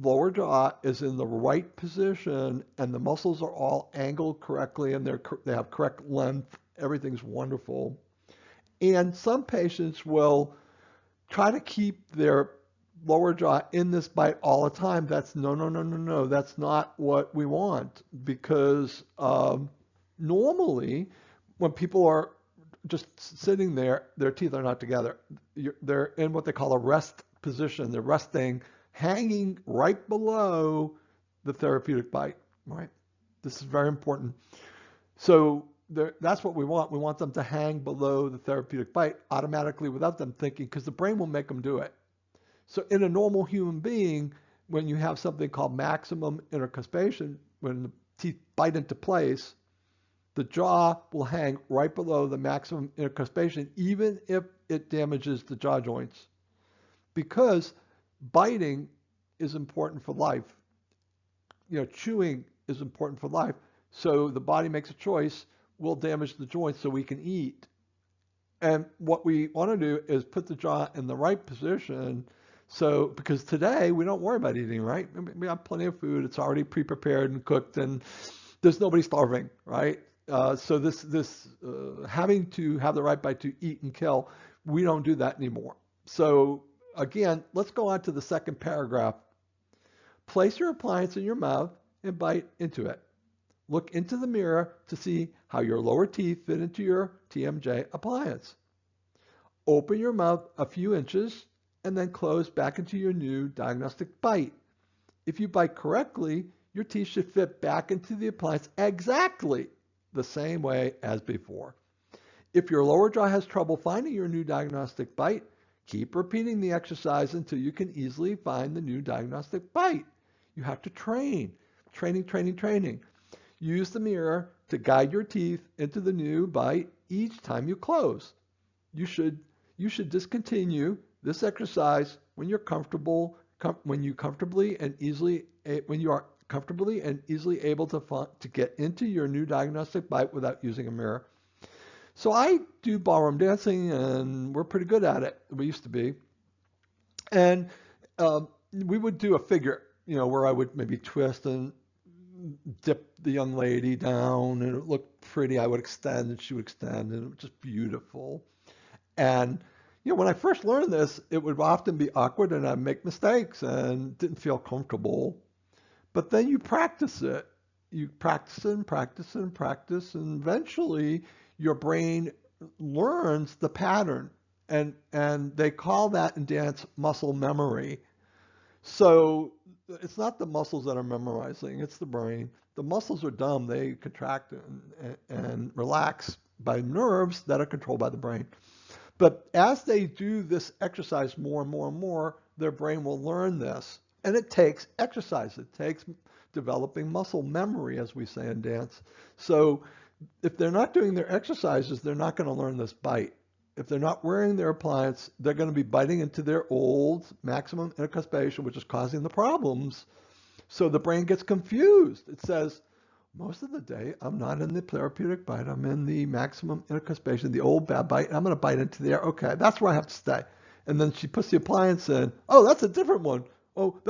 lower jaw is in the right position and the muscles are all angled correctly and they have correct length. Everything's wonderful. And some patients will try to keep their lower jaw in this bite all the time. That's no. That's not what we want because normally when people are just sitting there, their teeth are not together. They're in what they call a rest position. They're resting, hanging right below the therapeutic bite, right? This is very important. So that's what we want. We want them to hang below the therapeutic bite automatically without them thinking, because the brain will make them do it. So in a normal human being, when you have something called maximum intercuspation, when the teeth bite into place, the jaw will hang right below the maximum intercuspation, even if it damages the jaw joints. Because biting is important for life. Chewing is important for life. So the body makes a choice. We'll damage the joints so we can eat. And what we want to do is put the jaw in the right position. So, because today we don't worry about eating, right? We have plenty of food. It's already pre-prepared and cooked, and there's nobody starving, right? So this having to have the right bite to eat and kill, we don't do that anymore. So again, let's go on to the second paragraph. Place your appliance in your mouth and bite into it. Look into the mirror to see how your lower teeth fit into your TMJ appliance. Open your mouth a few inches and then close back into your new diagnostic bite. If you bite correctly, your teeth should fit back into the appliance exactly the same way as before. If your lower jaw has trouble finding your new diagnostic bite, keep repeating the exercise until you can easily find the new diagnostic bite. You have to train. Training. Use the mirror to guide your teeth into the new bite each time you close. You should discontinue this exercise when you are comfortably and easily able to get into your new diagnostic bite without using a mirror. So I do ballroom dancing, and we're pretty good at it. We used to be, and we would do a figure, where I would maybe twist and dip the young lady down and it looked pretty. I would extend and she would extend and it was just beautiful. And when I first learned this, it would often be awkward and I'd make mistakes and didn't feel comfortable. But then you practice it. You practice it and practice it and practice, and eventually your brain learns the pattern. And they call that in dance muscle memory. So it's not the muscles that are memorizing, it's the brain. The muscles are dumb. They contract and relax by nerves that are controlled by the brain. But as they do this exercise more and more and more, their brain will learn this. And it takes exercise. It takes developing muscle memory, as we say in dance. So if they're not doing their exercises, they're not going to learn this bite. If they're not wearing their appliance, they're going to be biting into their old maximum intercuspation, which is causing the problems. So the brain gets confused. It says, most of the day, I'm not in the therapeutic bite. I'm in the maximum intercuspation, the old bad bite. And I'm going to bite into there. Okay, that's where I have to stay. And then she puts the appliance in. Oh, that's a different one. Oh,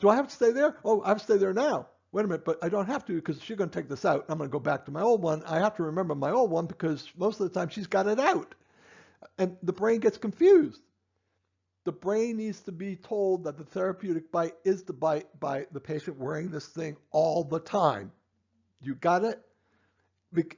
do I have to stay there? Oh, I have to stay there now. Wait a minute, but I don't have to because she's going to take this out. I'm going to go back to my old one. I have to remember my old one because most of the time she's got it out. And the brain gets confused. The brain needs to be told that the therapeutic bite is the bite by the patient wearing this thing all the time. You got it?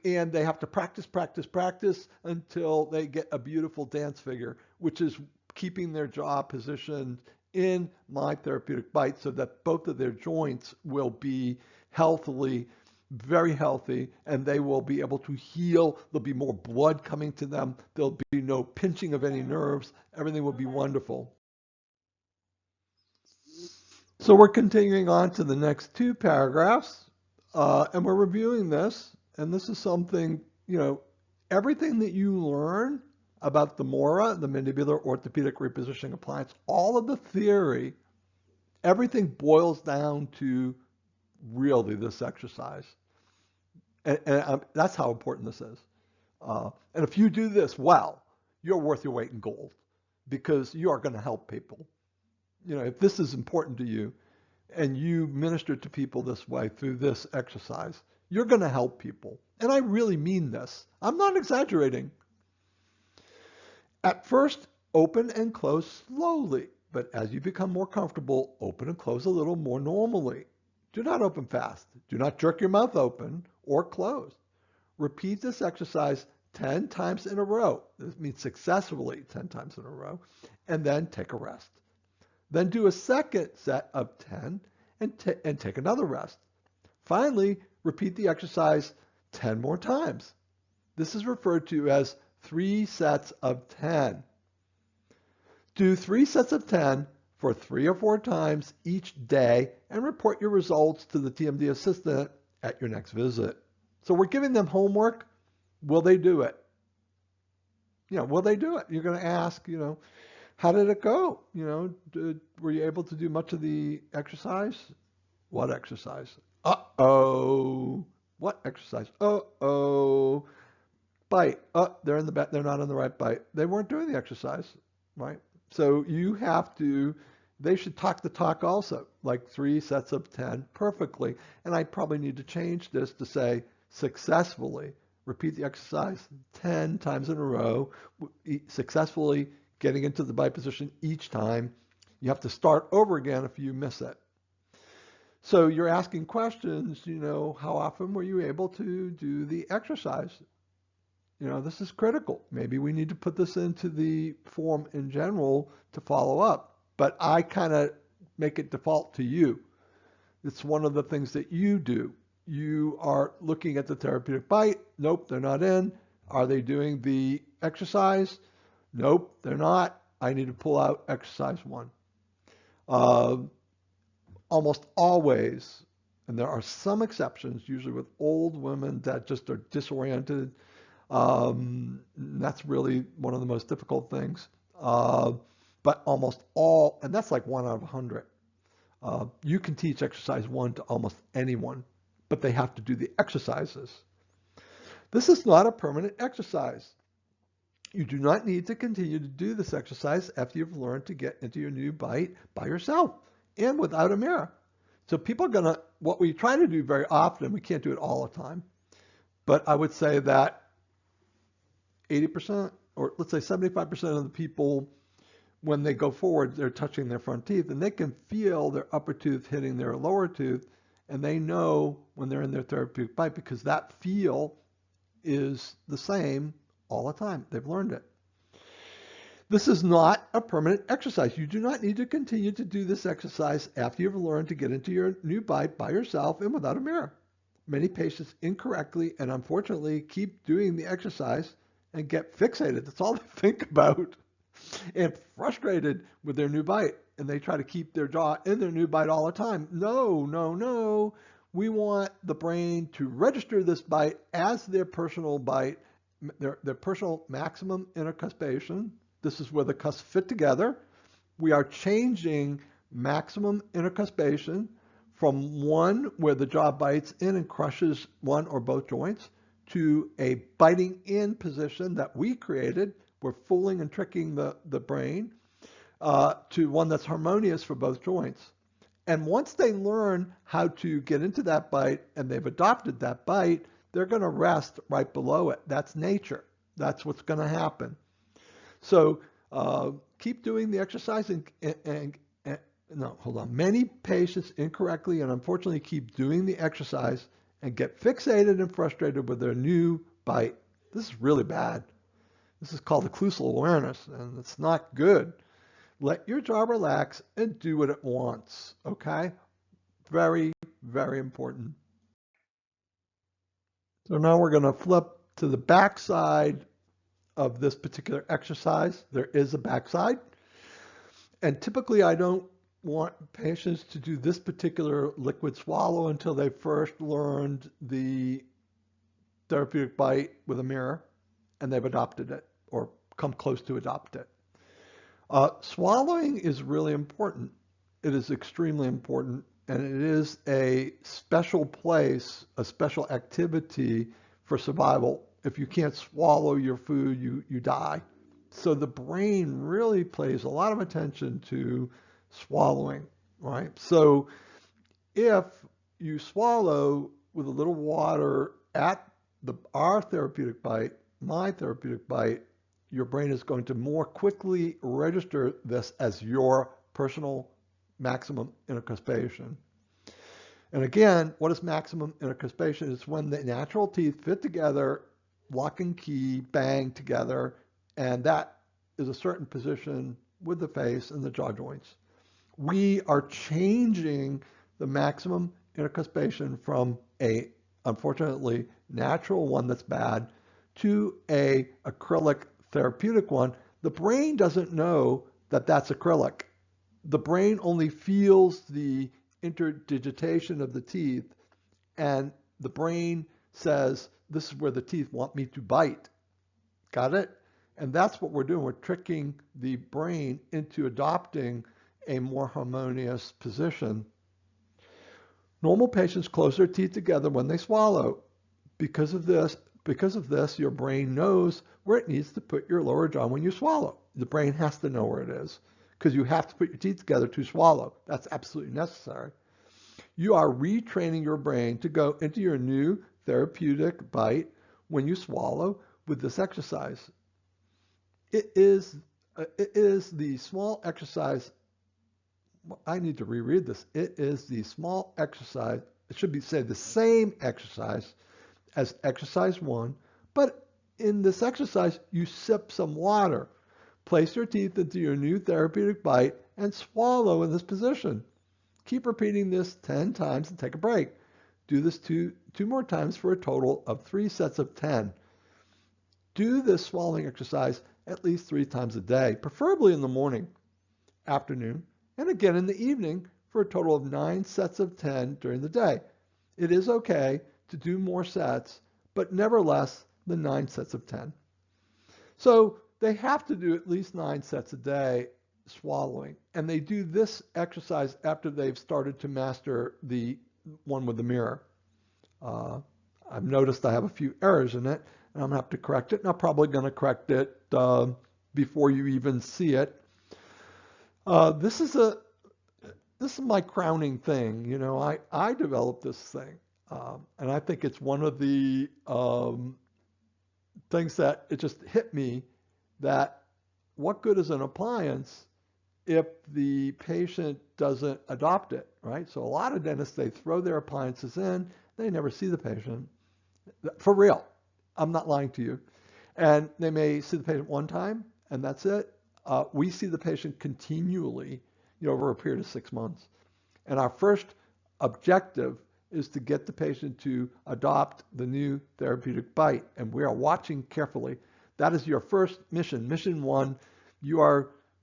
And they have to practice, practice, practice until they get a beautiful dance figure, which is keeping their jaw positioned in my therapeutic bite so that both of their joints will be healthily, very healthy, and they will be able to heal. There'll be more blood coming to them. There'll be no pinching of any nerves. Everything will be wonderful. So we're continuing on to the next two paragraphs, and we're reviewing this. And this is something, everything that you learn about the MORA, the mandibular orthopedic repositioning appliance, all of the theory, everything boils down to really this exercise. And that's how important this is. And if you do this well, you're worth your weight in gold because you are going to help people. If this is important to you and you minister to people this way through this exercise, you're going to help people. And I really mean this. I'm not exaggerating. At first, open and close slowly, but as you become more comfortable, open and close a little more normally. Do not open fast. Do not jerk your mouth open or closed. Repeat this exercise 10 times in a row. This means successfully 10 times in a row, and then take a rest. Then do a second set of 10 and take another rest. Finally, repeat the exercise 10 more times. This is referred to as 3 sets of 10. Do 3 sets of 10 for 3 or 4 times each day and report your results to the TMD assistant at your next visit. So we're giving them homework. Will they do it? Will they do it? You're going to ask, how did it go? Were you able to do much of the exercise? What exercise? Uh-oh. What exercise? Uh-oh. Bite. They're in the back. They're not in the right bite. They weren't doing the exercise, right? So they should talk the talk also, like 3 sets of 10 perfectly. And I probably need to change this to say successfully. Repeat the exercise 10 times in a row, successfully getting into the bite position each time. You have to start over again if you miss it. So you're asking questions, how often were you able to do the exercise? This is critical. Maybe we need to put this into the form in general to follow up, but I kind of make it default to you. It's one of the things that you do. You are looking at the therapeutic bite. Nope, they're not in. Are they doing the exercise? Nope, they're not. I need to pull out exercise 1. Almost always, and there are some exceptions, usually with old women that just are disoriented. That's really one of the most difficult things. But almost all, and that's like 1 out of 100. You can teach exercise 1 to almost anyone, but they have to do the exercises. This is not a permanent exercise. You do not need to continue to do this exercise after you've learned to get into your new bite by yourself and without a mirror. So people are gonna, what we try to do very often, we can't do it all the time, but I would say that 80%, or let's say 75% of the people, when they go forward, they're touching their front teeth, and they can feel their upper tooth hitting their lower tooth, and they know when they're in their therapeutic bite because that feel is the same all the time. They've learned it. This is not a permanent exercise. You do not need to continue to do this exercise after you've learned to get into your new bite by yourself and without a mirror. Many patients incorrectly and unfortunately keep doing the exercise and get fixated. That's all they think about, and frustrated with their new bite. And they try to keep their jaw in their new bite all the time. No, no, no. We want the brain to register this bite as their personal bite, their personal maximum intercuspation. This is where the cusps fit together. We are changing maximum intercuspation from one where the jaw bites in and crushes one or both joints to a biting in position that we created. We're fooling and tricking the brain to one that's harmonious for both joints. And once they learn how to get into that bite and they've adopted that bite, they're going to rest right below it. That's nature. That's what's going to happen. So keep doing the exercise no, hold on. Many patients incorrectly and unfortunately keep doing the exercise and get fixated and frustrated with their new bite. This is really bad. This is called occlusal awareness, and it's not good. Let your jaw relax and do what it wants, okay? Very, very important. So now we're going to flip to the back side of this particular exercise. There is a backside. And typically I don't want patients to do this particular liquid swallow until they first learned the therapeutic bite with a mirror and they've adopted it or come close to adopt it. Swallowing is really important. It is extremely important, and it is a special place, a special activity for survival. If you can't swallow your food, you die. So the brain really pays a lot of attention to swallowing, right? So if you swallow with a little water at our therapeutic bite, my therapeutic bite, your brain is going to more quickly register this as your personal maximum intercuspation. And again, what is maximum intercuspation? It's when the natural teeth fit together, lock and key, bang together, and that is a certain position with the face and the jaw joints. We are changing the maximum intercuspation from a, unfortunately, natural one that's bad to a acrylic therapeutic one. The brain doesn't know that that's acrylic. The brain only feels the interdigitation of the teeth, and the brain says, this is where the teeth want me to bite. Got it? And that's what we're doing. We're tricking the brain into adopting a more harmonious position. Normal patients close their teeth together when they swallow. Because of this, your brain knows where it needs to put your lower jaw when you swallow. The brain has to know where it is because you have to put your teeth together to swallow. That's absolutely necessary. You are retraining your brain to go into your new therapeutic bite when you swallow with this exercise. It is the small exercise. I need to reread this. It is the small exercise. It should be said the same exercise as exercise one, but in this exercise, you sip some water. Place your teeth into your new therapeutic bite and swallow in this position. Keep repeating this 10 times and take a break. Do this two more times for a total of 3 sets of 10. Do this swallowing exercise at least 3 times a day, preferably in the morning, afternoon, and again in the evening for a total of 9 sets of 10 during the day. It is okay to do more sets, but never less than 9 sets of 10. So they have to do at least 9 sets a day swallowing, and they do this exercise after they've started to master the one with the mirror. I've noticed I have a few errors in it, and I'm going to have to correct it, and I'm probably going to correct it before you even see it. This is this is my crowning thing. You know, I developed this thing, and I think it's one of the things that it just hit me that what good is an appliance if the patient doesn't adopt it, right? So a lot of dentists, they throw their appliances in, they never see the patient. For real, I'm not lying to you. And they may see the patient one time, and that's it. We see the patient continually, over a period of 6 months. And our first objective is to get the patient to adopt the new therapeutic bite. And we are watching carefully. That is your first mission. Mission one, you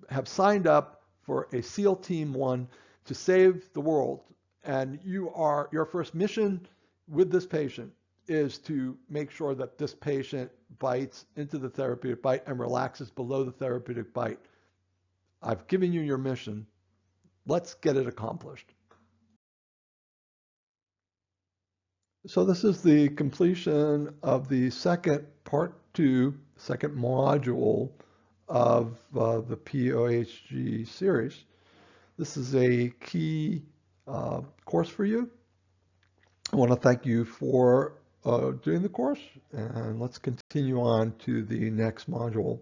have signed up for a SEAL Team 1 to save the world. And your first mission with this patient is to make sure that this patient bites into the therapeutic bite and relaxes below the therapeutic bite. I've given you your mission. Let's get it accomplished. So this is the completion of the second part 2, second module of the POHG series. This is a key course for you. I want to thank you for doing the course, and let's continue on to the next module.